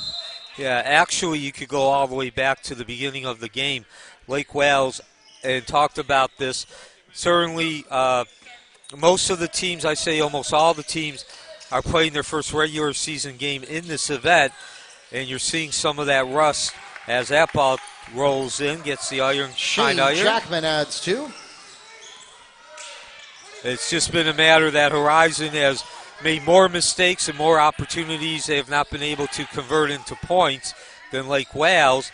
Yeah, actually, you could go all the way back to the beginning of the game. Lake Wales, and talked about this, certainly most of the teams, I say almost all the teams, are playing their first regular season game in this event, and you're seeing some of that rust as that ball rolls in, gets the iron. Shane Jackman adds two. It's just been a matter that Horizon has made more mistakes and more opportunities they have not been able to convert into points than Lake Wales.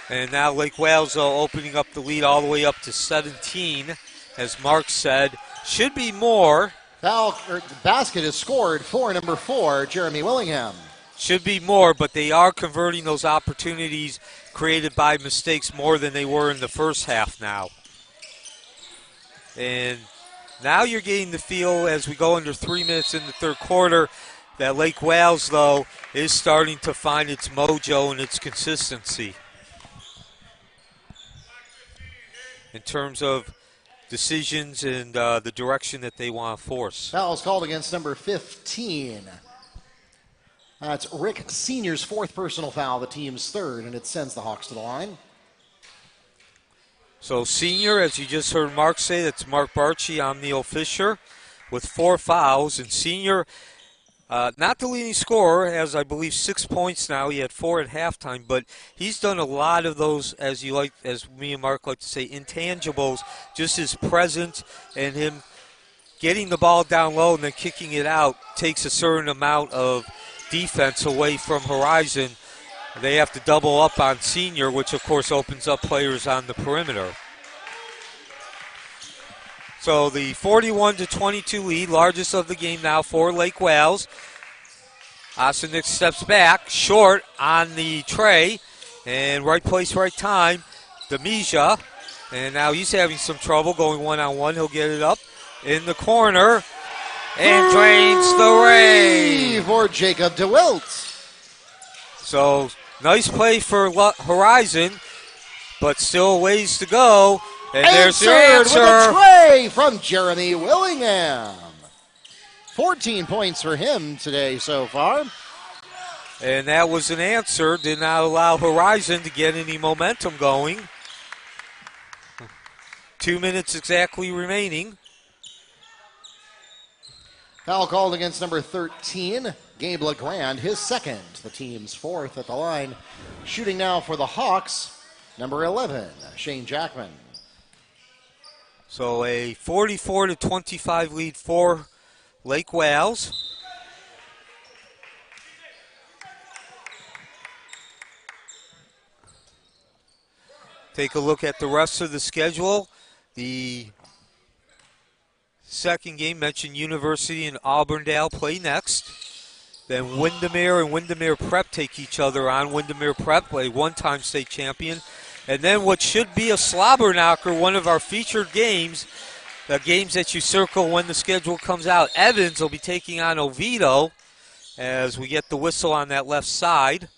And now Lake Wales opening up the lead all the way up to 17, as Mark said. Should be more. The basket is scored for number 4, Jeremy Willingham. Should be more, but they are converting those opportunities created by mistakes more than they were in the first half now. And now you're getting the feel, as we go under 3 minutes in the third quarter, that Lake Wales, though, is starting to find its mojo and its consistency in terms of decisions and the direction that they want to force. Foul's called against number 15. That's Rick Senior's 4th personal foul, the team's 3rd, and it sends the Hawks to the line. So Senior, as you just heard Mark say, that's Mark Barchi. I'm Neil Fisher with 4 fouls. And Senior, not the leading scorer, has, I believe, 6 points now. He had 4 at halftime, but he's done a lot of those, as me and Mark like to say, intangibles. Just his presence and him getting the ball down low and then kicking it out takes a certain amount of defense away from Horizon. They have to double up on Senior, which of course opens up players on the perimeter. So the 41-22 lead, largest of the game now for Lake Wales. Osenik steps back, short on the tray, and right place, right time. Demeja, and now he's having some trouble going one-on-one. He'll get it up in the corner and drains the rain for Jacob DeWilt. So nice play for Horizon, but still a ways to go. And there's the answer. With a tray from Jeremy Willingham. 14 points for him today so far. And that was an answer. Did not allow Horizon to get any momentum going. 2 minutes exactly remaining. Foul called against number 13, Gabe LeGrand, his 2nd, the team's 4th at the line. Shooting now for the Hawks, number 11, Shane Jackman. So a 44-25 lead for Lake Wales. Take a look at the rest of the schedule. The second game, mentioned University and Auburndale play next. Then Windermere and Windermere Prep take each other on. Windermere Prep, a one-time state champion. And then what should be a slobber knocker, one of our featured games, the games that you circle when the schedule comes out. Evans will be taking on Oviedo as we get the whistle on that left side.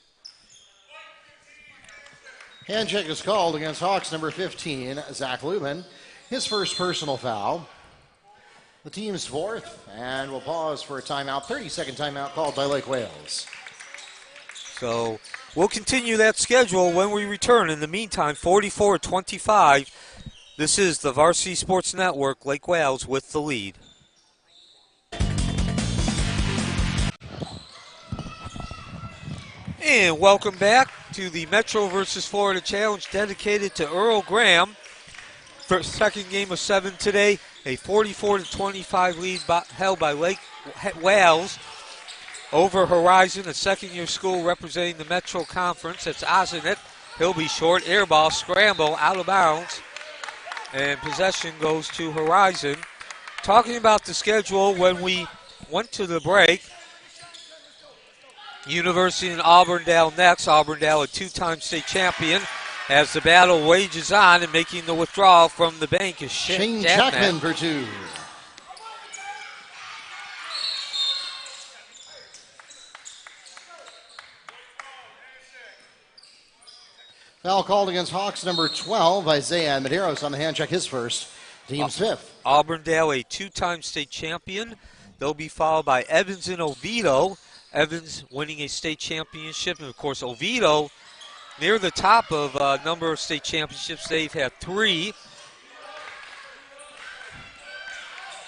Hand check is called against Hawks number 15, Zach Lubin. His first personal foul. The team's 4th, and we'll pause for a timeout, 30-second timeout called by Lake Wales. So we'll continue that schedule when we return. In the meantime, 44-25. This is the Varsity Sports Network, Lake Wales with the lead. And welcome back to the Metro versus Florida Challenge dedicated to Earl Graham. For second game of 7 today, a 44-25 lead held by Lake Wales over Horizon, a second-year school representing the Metro Conference. That's Ozinet. He'll be short. Air ball, scramble, out of bounds. And possession goes to Horizon. Talking about the schedule when we went to the break, University and Auburndale next. Auburndale, a two-time state champion, as the battle wages on, and making the withdrawal from the bank is Shane Jackman for 2. Foul called against Hawks number 12, Isaiah Medeiros on the hand check, his first, team's 5th. Auburndale, a two-time state champion. They'll be followed by Evans and Oviedo. Evans winning a state championship, and of course Oviedo near the top of a number of state championships. They've had 3.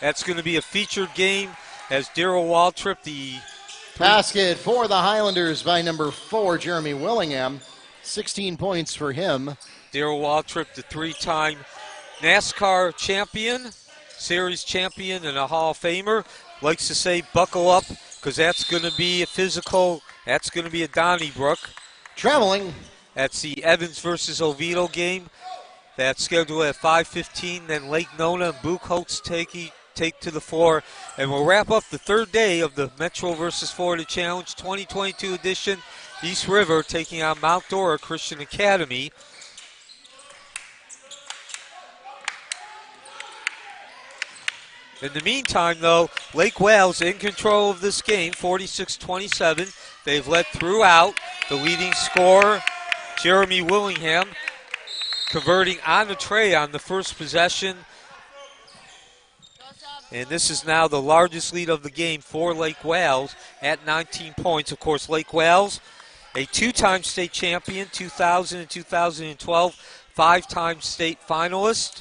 That's going to be a featured game as Darryl Waltrip, the basket for the Highlanders by number 4, Jeremy Willingham. 16 points for him. Darryl Waltrip, the 3-time NASCAR champion, series champion, and a Hall of Famer. Likes to say, buckle up, because that's going to be a physical. That's going to be a Donnybrook. Traveling. That's the Evans versus Oviedo game. That's scheduled at 5:15. Then Lake Nona and Buchholz take to the floor. And we'll wrap up the third day of the Metro versus Florida Challenge 2022 edition. East River taking on Mount Dora Christian Academy. In the meantime, though, Lake Wales in control of this game, 46-27. They've led throughout. The leading scorer, Jeremy Willingham, converting on the tray on the first possession. And this is now the largest lead of the game for Lake Wales at 19 points. Of course, Lake Wales, a two-time state champion, 2000 and 2012, 5-time state finalist.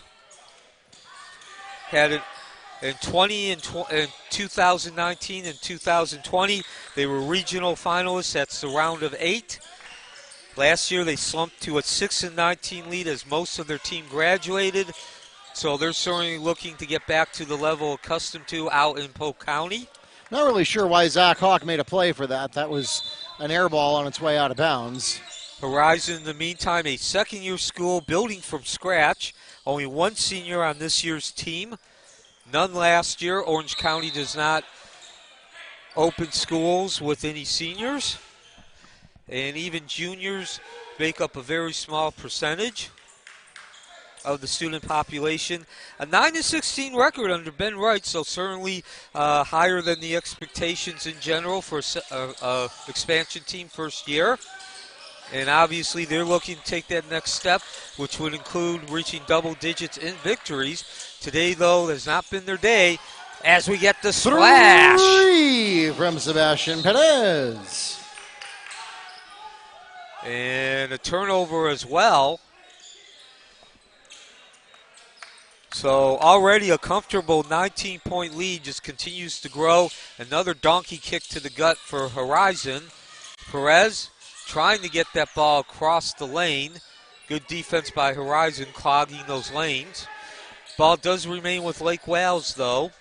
Had it in 2019 and 2020. They were regional finalists. That's the round of 8. Last year they slumped to a 6-19 lead as most of their team graduated. So they're certainly looking to get back to the level accustomed to out in Polk County. Not really sure why Zach Hawk made a play for that. That was an air ball on its way out of bounds. Horizon, in the meantime, a second-year school building from scratch. Only one senior on this year's team. None last year. Orange County does not open schools with any seniors. And even juniors make up a very small percentage of the student population. A 9-16 record under Ben Wright, so certainly higher than the expectations in general for an expansion team first year. And obviously they're looking to take that next step, which would include reaching double digits in victories. Today, though, has not been their day as we get the splash. 3 from Sebastian Perez. And a turnover as well. So already a comfortable 19-point lead just continues to grow. Another donkey kick to the gut for Horizon. Perez trying to get that ball across the lane. Good defense by Horizon, clogging those lanes. Ball does remain with Lake Wales, though.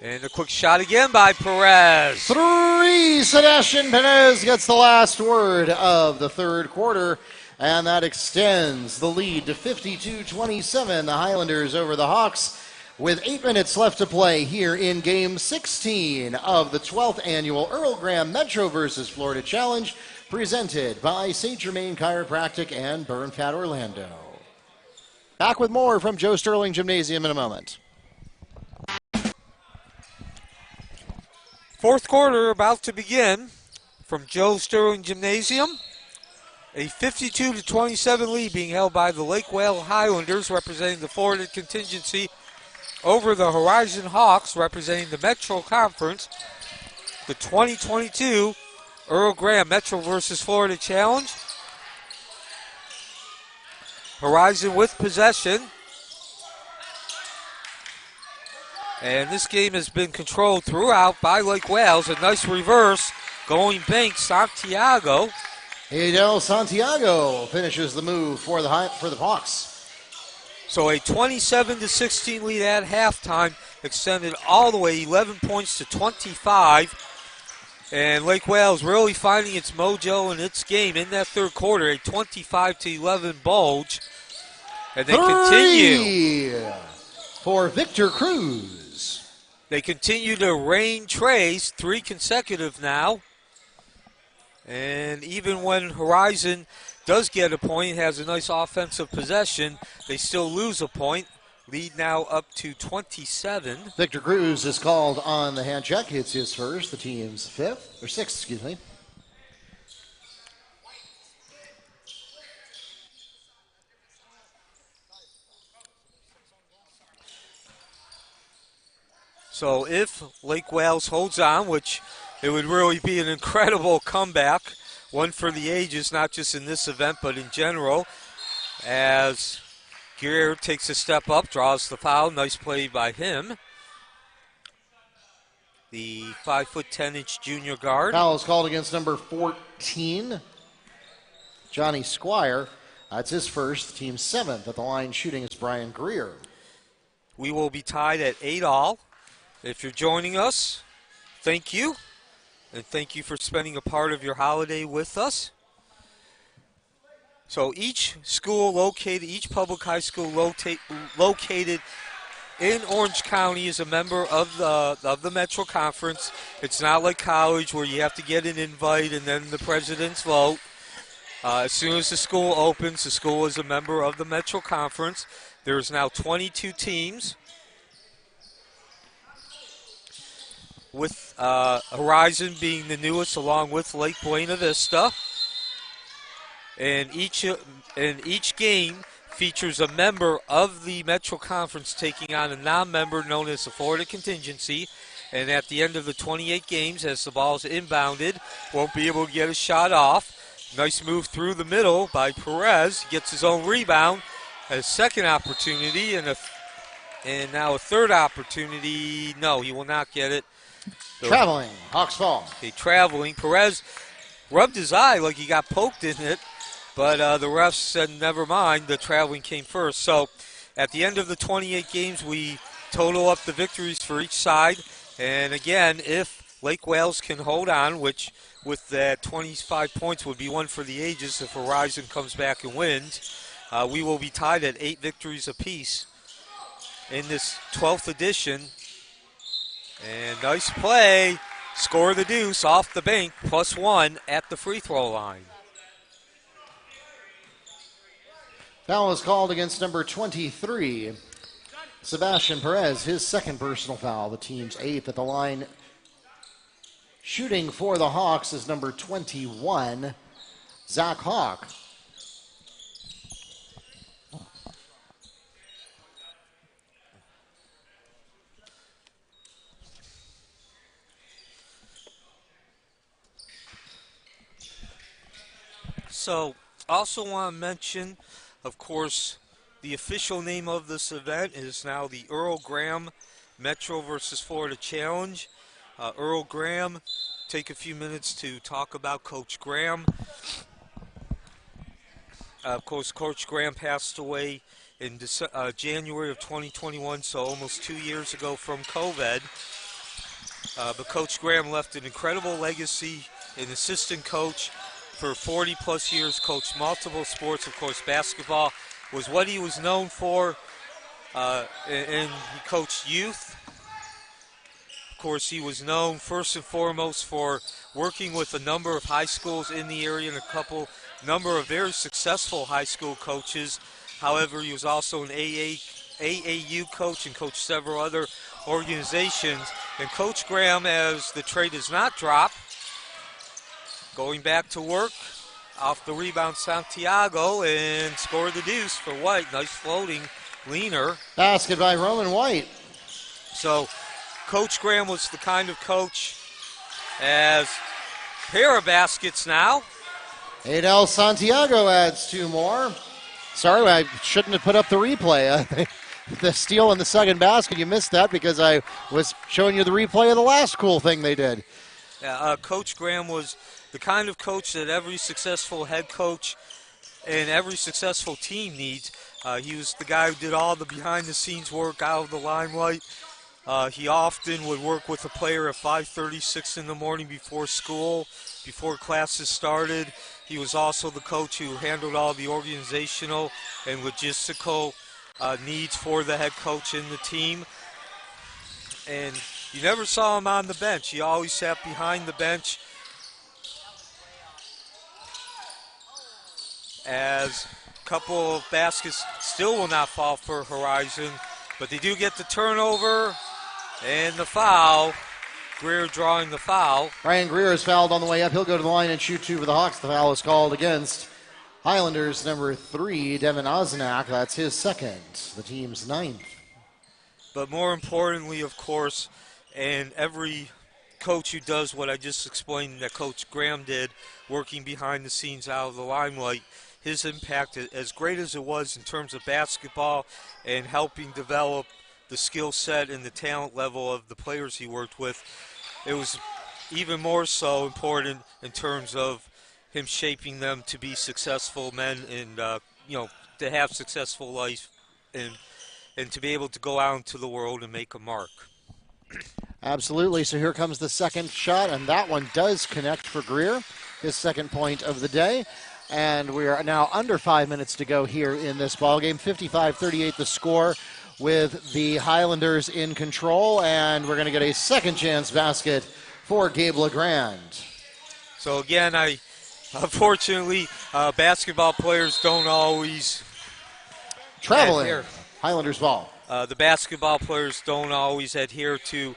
And a quick shot again by Perez. 3. Sebastian Perez gets the last word of the third quarter, and that extends the lead to 52-27. The Highlanders over the Hawks with 8 minutes left to play here in Game 16 of the 12th Annual Earl Graham Metro vs. Florida Challenge, presented by St. Germain Chiropractic and Burn Fat Orlando. Back with more from Joe Sterling Gymnasium in a moment. Fourth quarter about to begin from Joe Sterling Gymnasium. A 52-27 lead being held by the Lake Wales Highlanders, representing the Florida contingency, over the Horizon Hawks, representing the Metro Conference. The 2022 Earl Graham Metro versus Florida Challenge. Horizon with possession. And this game has been controlled throughout by Lake Wales. A nice reverse going bank, Santiago. Adel Santiago finishes the move for the Hawks. So a 27-16 lead at halftime, extended all the way 11 points to 25. And Lake Wales really finding its mojo in its game in that third quarter, a 25-11 bulge. And they continue for Victor Cruz. They continue to rain trays, 3 consecutive now. And even when Horizon does get a point, has a nice offensive possession, they still lose a point. Lead now up to 27. Victor Cruz is called on the hand check. It's his first, the team's sixth, excuse me. So if Lake Wales holds on, which it would really be an incredible comeback, one for the ages, not just in this event, but in general, as Gear takes a step up, draws the foul. Nice play by him. The 5'10" junior guard. Foul is called against number 14, Johnny Squire. That's his first, team 7th. At the line shooting is Brian Greer. We will be tied at 8-all. If you're joining us, thank you. And thank you for spending a part of your holiday with us. So each public high school located in Orange County is a member of the Metro Conference. It's not like college where you have to get an invite and then the president's vote. As soon as the school opens, the school is a member of the Metro Conference. There's now 22 teams, with Horizon being the newest, along with Lake Buena Vista. And each game features a member of the Metro Conference taking on a non-member known as the Florida Contingency. And at the end of the 28 games, as the ball is inbounded, won't be able to get a shot off. Nice move through the middle by Perez. Gets his own rebound. A second opportunity and now a third opportunity. No, he will not get it. Traveling, Hawks fall. Okay, traveling. Perez rubbed his eye like he got poked in it, but the refs said never mind. The traveling came first. So at the end of the 28 games, we total up the victories for each side. And again, if Lake Wales can hold on, which with that 25 points would be one for the ages if Horizon comes back and wins, we will be tied at 8 victories apiece in this 12th edition. And nice play. Score the deuce off the bank, +1 at the free throw line. Foul is called against number 23, Sebastian Perez, his second personal foul, the team's 8th. At the line shooting for the Hawks is number 21, Zack Hawk. So, also want to mention, of course, the official name of this event is now the Earl Graham Metro versus Florida Challenge. Earl Graham, take a few minutes to talk about Coach Graham. Of course, Coach Graham passed away in January of 2021, so almost 2 years ago from COVID. But Coach Graham left an incredible legacy, an assistant coach for 40-plus years, coached multiple sports. Of course, basketball was what he was known for, and he coached youth. Of course, he was known first and foremost for working with a number of high schools in the area and a number of very successful high school coaches. However, he was also an AAU coach and coached several other organizations. And Coach Graham, as the trade does not drop, going back to work, off the rebound Santiago, and scored the deuce for White. Nice floating leaner. Basket by Roman White. So Coach Graham was the kind of coach, as pair of baskets now. Adel Santiago adds 2 more. Sorry, I shouldn't have put up the replay. the steal in the second basket. You missed that because I was showing you the replay of the last cool thing they did. Yeah, Coach Graham was the kind of coach that every successful head coach and every successful team needs. He was the guy who did all the behind-the-scenes work out of the limelight. He often would work with a player at 5:36 in the morning before school, before classes started. He was also the coach who handled all the organizational and logistical needs for the head coach and the team. And you never saw him on the bench. He always sat behind the bench as a couple of baskets still will not fall for Horizon, but they do get the turnover and the foul. Greer drawing the foul. Ryan Greer is fouled on the way up. He'll go to the line and shoot two for the Hawks. The foul is called against Highlanders number 3, Devin Osnak. That's his second, the team's 9th. But more importantly, of course, and every coach who does what I just explained that Coach Graham did, working behind the scenes out of the limelight, his impact, as great as it was in terms of basketball and helping develop the skill set and the talent level of the players he worked with, it was even more so important in terms of him shaping them to be successful men and, to have successful life and to be able to go out into the world and make a mark. Absolutely. So here comes the second shot, and that one does connect for Greer, his second point of the day. And we are now under 5 minutes to go here in this ballgame. 55-38 the score with the Highlanders in control, and we're going to get a second chance basket for Gabe LeGrand. So again, unfortunately, basketball players don't always traveling. Adhere. Highlanders ball. The basketball players don't always adhere to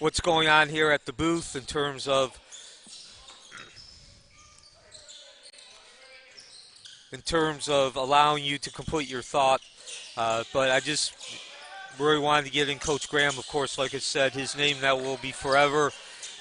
what's going on here at the booth in terms of allowing you to complete your thought. But I just really wanted to get in Coach Graham. Of course, like I said, his name that will be forever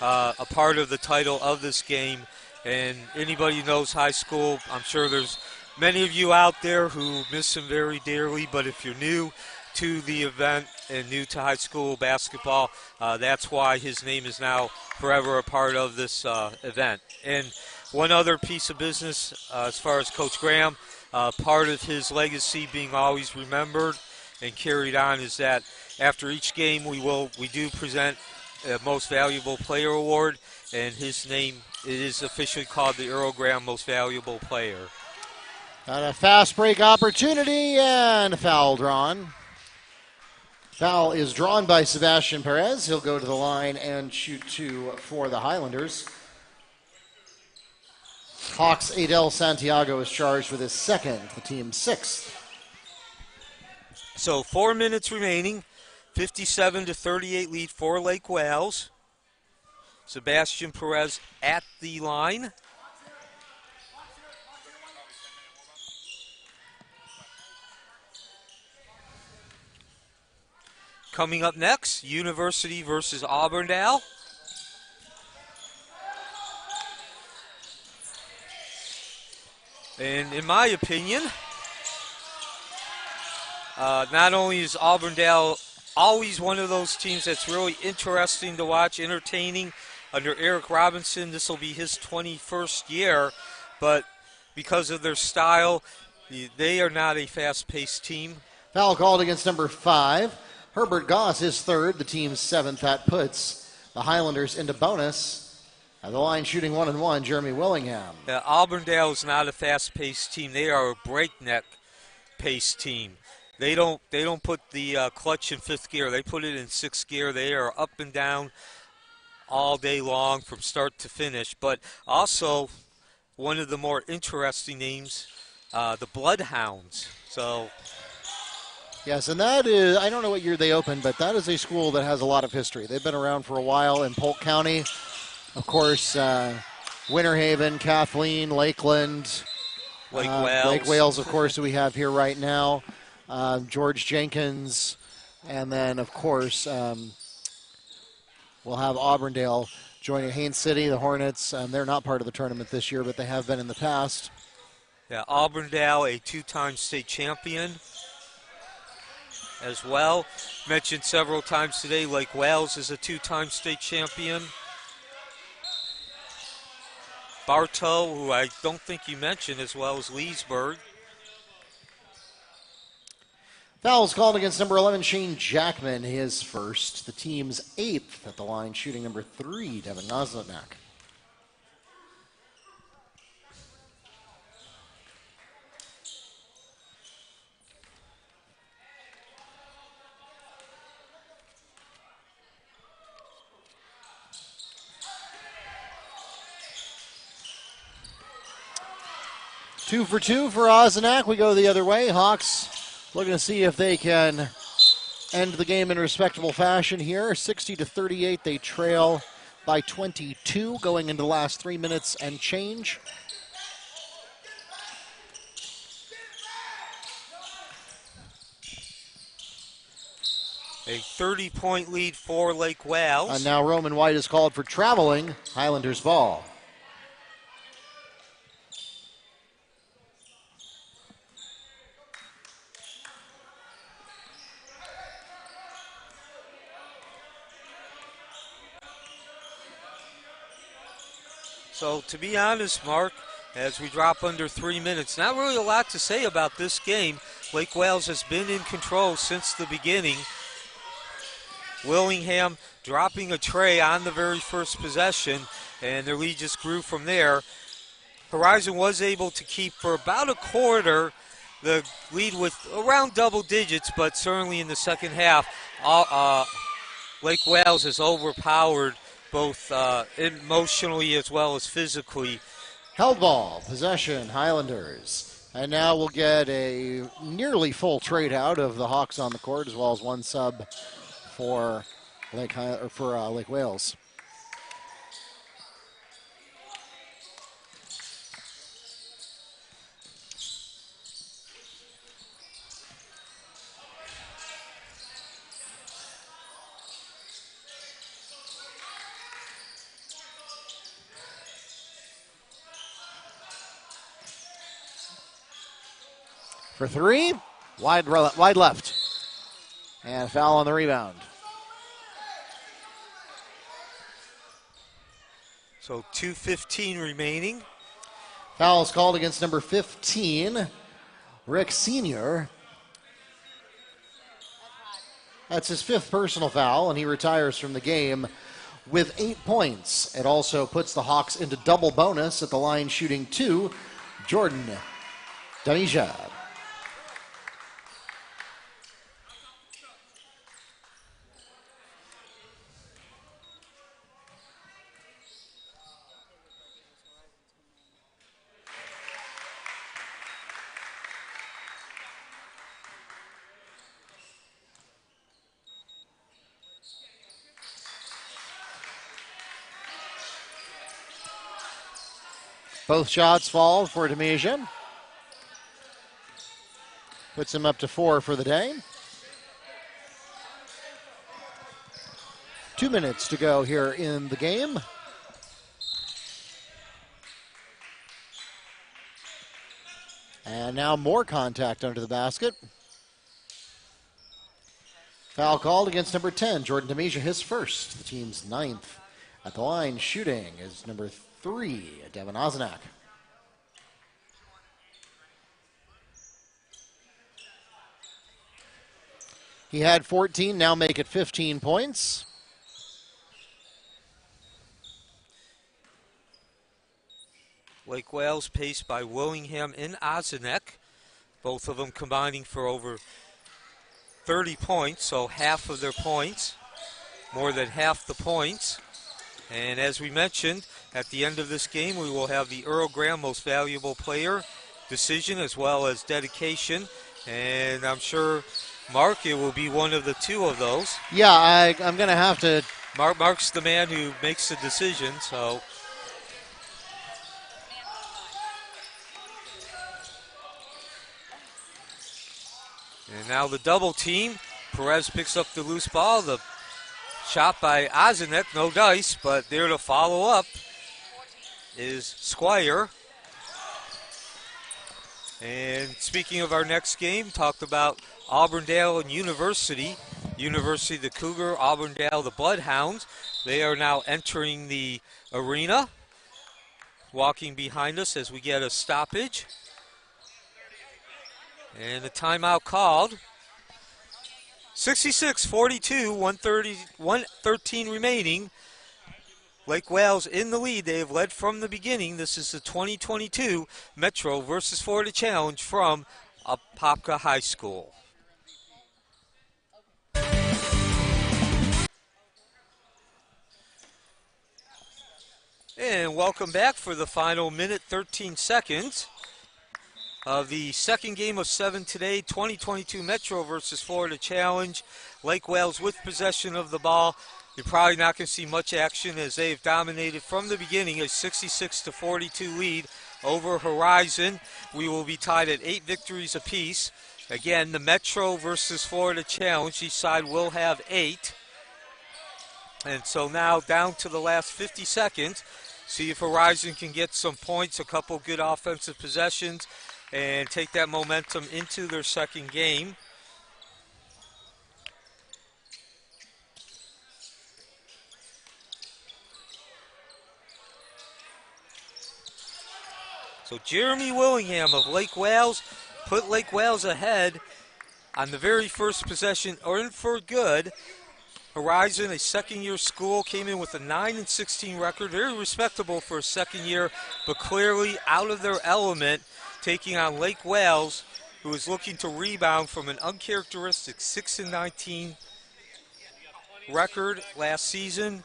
a part of the title of this game. And anybody who knows high school, I'm sure there's many of you out there who miss him very dearly. But if you're new to the event and new to high school basketball, that's why his name is now forever a part of this event. And one other piece of business as far as Coach Graham, part of his legacy being always remembered and carried on is that after each game we do present a Most Valuable Player Award, and his name is officially called the Earl Graham Most Valuable Player. And a fast break opportunity and a foul drawn. Foul is drawn by Sebastian Perez. He'll go to the line and shoot two for the Highlanders. Hawks Adel Santiago is charged with his second, the team's 6th. So 4 minutes remaining, 57-38 lead for Lake Wales. Sebastian Perez at the line. Coming up next, University versus Auburndale. And in my opinion, not only is Auburndale always one of those teams that's really interesting to watch, entertaining. Under Eric Robinson, this will be his 21st year, but because of their style, they are not a fast-paced team. Foul called against number 5. Herbert Goss is third, the team's 7th. That puts the Highlanders into bonus. At the line shooting 1-1, Jeremy Willingham. Auburndale is not a fast-paced team. They are a breakneck-paced team. They don't put the clutch in 5th gear. They put it in 6th gear. They are up and down all day long from start to finish. But also, one of the more interesting names, the Bloodhounds. So, yes, and that is, I don't know what year they opened, but that is a school that has a lot of history. They've been around for a while in Polk County. Of course, Winter Haven, Kathleen, Lakeland, Lake Wales. Lake Wales, of course, who we have here right now. George Jenkins, and then, of course, we'll have Auburndale joining Haines City, the Hornets. They're not part of the tournament this year, but they have been in the past. Yeah, Auburndale, a two-time state champion as well. Mentioned several times today, Lake Wales is a two-time state champion. Bartow, who I don't think you mentioned, as well as Leesburg. Fouls called against number 11, Shane Jackman, his first. The team's 8th at the line, shooting number 3, Devin Nosletnak. Two for Ozenak. We go the other way. Hawks looking to see if they can end the game in respectable fashion here. 60-38, they trail by 22 going into the last 3 minutes and change. A 30-point lead for Lake Wales. And now Roman White is called for traveling. Highlanders ball. So to be honest, Mark, as we drop under 3 minutes, not really a lot to say about this game. Lake Wales has been in control since the beginning. Willingham dropping a tray on the very first possession, and their lead just grew from there. Horizon was able to keep for about a quarter the lead with around double digits, but certainly in the second half, Lake Wales has overpowered both emotionally as well as physically. Held ball, possession, Highlanders. And now we'll get a nearly full trade out of the Hawks on the court, as well as one sub for Lake Wales. For three, wide left. And foul on the rebound. So 2:15 remaining. Foul is called against number 15, Rick Sr. That's his 5th personal foul, and he retires from the game with 8 points. It also puts the Hawks into double bonus at the line, shooting 2, Jordan Damija. Both shots fall for Damija. Puts him up to 4 for the day. 2 minutes to go here in the game. And now more contact under the basket. Foul called against number 10, Jordan Damija, his first. The team's 9th. At the line, shooting is number 3, Devin Ozenak. He had 14, now make it 15 points. Lake Wales paced by Willingham and Ozenek, both of them combining for over 30 points, so half of their points, more than half the points. And as we mentioned, at the end of this game, we will have the Earl Graham Most Valuable Player decision as well as dedication. And I'm sure, Mark, it will be one of the 2 of those. Yeah, I'm going to have to. Mark's the man who makes the decision, so. And now the double team. Perez picks up the loose ball. The shot by Ozenek, no dice, but there to follow up is Squire. And speaking of our next game, talked about Auburndale and University. University the Cougar, Auburndale the Bloodhounds. They are now entering the arena, walking behind us as we get a stoppage. And the timeout called. 66-42, 113 remaining. Lake Wales in the lead. They have led from the beginning. This is the 2022 Metro versus Florida Challenge from Apopka High School. And welcome back for the final minute, 13 seconds of the second game of 7 today, 2022 Metro versus Florida Challenge. Lake Wales with possession of the ball. You're probably not going to see much action as they've dominated from the beginning, a 66-42 lead over Horizon. We will be tied at 8 victories apiece. Again, the Metro versus Florida Challenge, each side will have 8. And so now down to the last 50 seconds. See if Horizon can get some points, a couple good offensive possessions, and take that momentum into their second game. So Jeremy Willingham of Lake Wales put Lake Wales ahead on the very first possession, or in for good. Horizon, a second-year school, came in with a 9-16 record, very respectable for a second year, but clearly out of their element, taking on Lake Wales, who is looking to rebound from an uncharacteristic 6-19 record last season.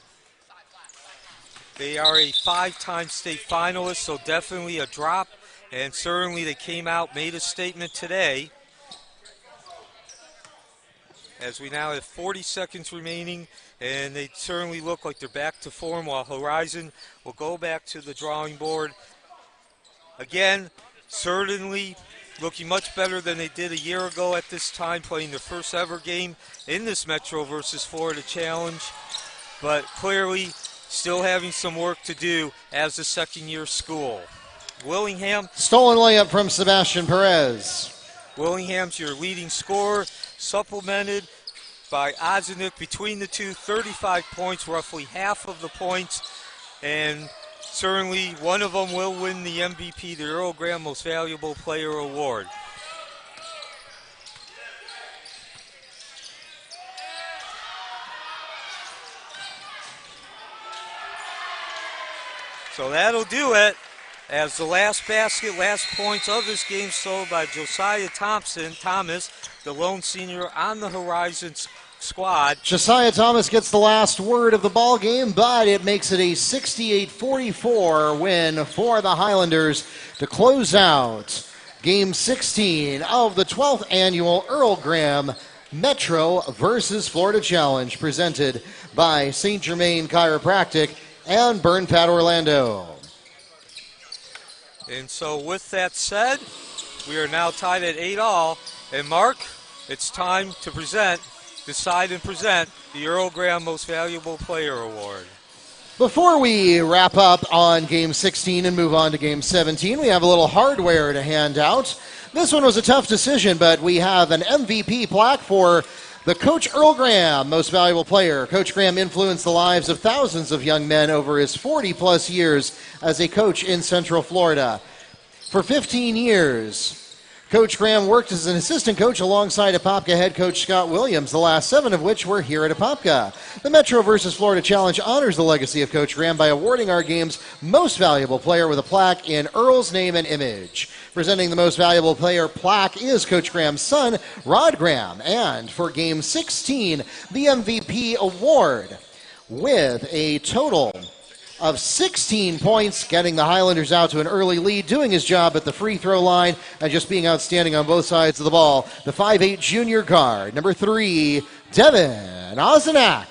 They are a 5-time state finalist, so definitely a drop, and certainly they came out, made a statement today. As we now have 40 seconds remaining, and they certainly look like they're back to form, while Horizon will go back to the drawing board. Again, certainly looking much better than they did a year ago at this time, playing their first ever game in this Metro versus Florida Challenge, but clearly still having some work to do as a second-year school. Willingham. Stolen layup from Sebastian Perez. Willingham's your leading scorer, supplemented by Ozenik between the two, 35 points, roughly half of the points, and certainly one of them will win the MVP, the Earl Graham Most Valuable Player Award. So that'll do it. As the last basket, last points of this game sold by Josiah Thomas, the lone senior on the Horizon squad. Josiah Thomas gets the last word of the ball game, but it makes it a 68-44 win for the Highlanders to close out Game 16 of the 12th annual Earl Graham Metro versus Florida Challenge, presented by St. Germain Chiropractic and Burn Pad Orlando. And so with that said, we are now tied at 8-all. And Mark, it's time to decide and present the Earl Graham Most Valuable Player Award. Before we wrap up on Game 16 and move on to Game 17, we have a little hardware to hand out. This one was a tough decision, but we have an MVP plaque for the Coach Earl Graham Most Valuable Player. Coach Graham influenced the lives of thousands of young men over his 40-plus years as a coach in Central Florida. For 15 years, Coach Graham worked as an assistant coach alongside Apopka head coach Scott Williams, the last 7 of which were here at Apopka. The Metro versus Florida Challenge honors the legacy of Coach Graham by awarding our game's most valuable player with a plaque in Earl's name and image. Presenting the most valuable player plaque is Coach Graham's son, Rod Graham. And for Game 16, the MVP award with a total of 16 points, getting the Highlanders out to an early lead, doing his job at the free throw line, and just being outstanding on both sides of the ball. The 5'8 junior guard, number 3, Devin Ozenak.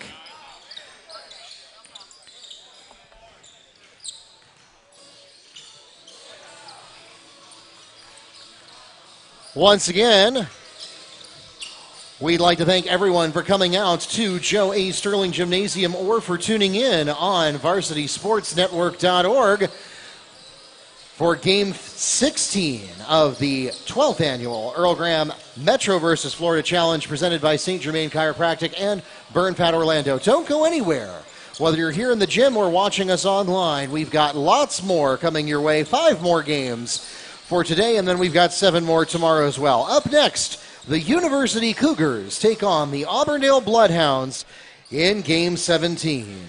Once again, we'd like to thank everyone for coming out to Joe A. Sterling Gymnasium or for tuning in on VarsitySportsNetwork.org for Game 16 of the 12th annual Earl Graham Metro versus Florida Challenge presented by St. Germain Chiropractic and Burn Pad Orlando. Don't go anywhere. Whether you're here in the gym or watching us online, we've got lots more coming your way. 5 more games for today, and then we've got 7 more tomorrow as well. Up next, the University Cougars take on the Auburndale Bloodhounds in Game 17.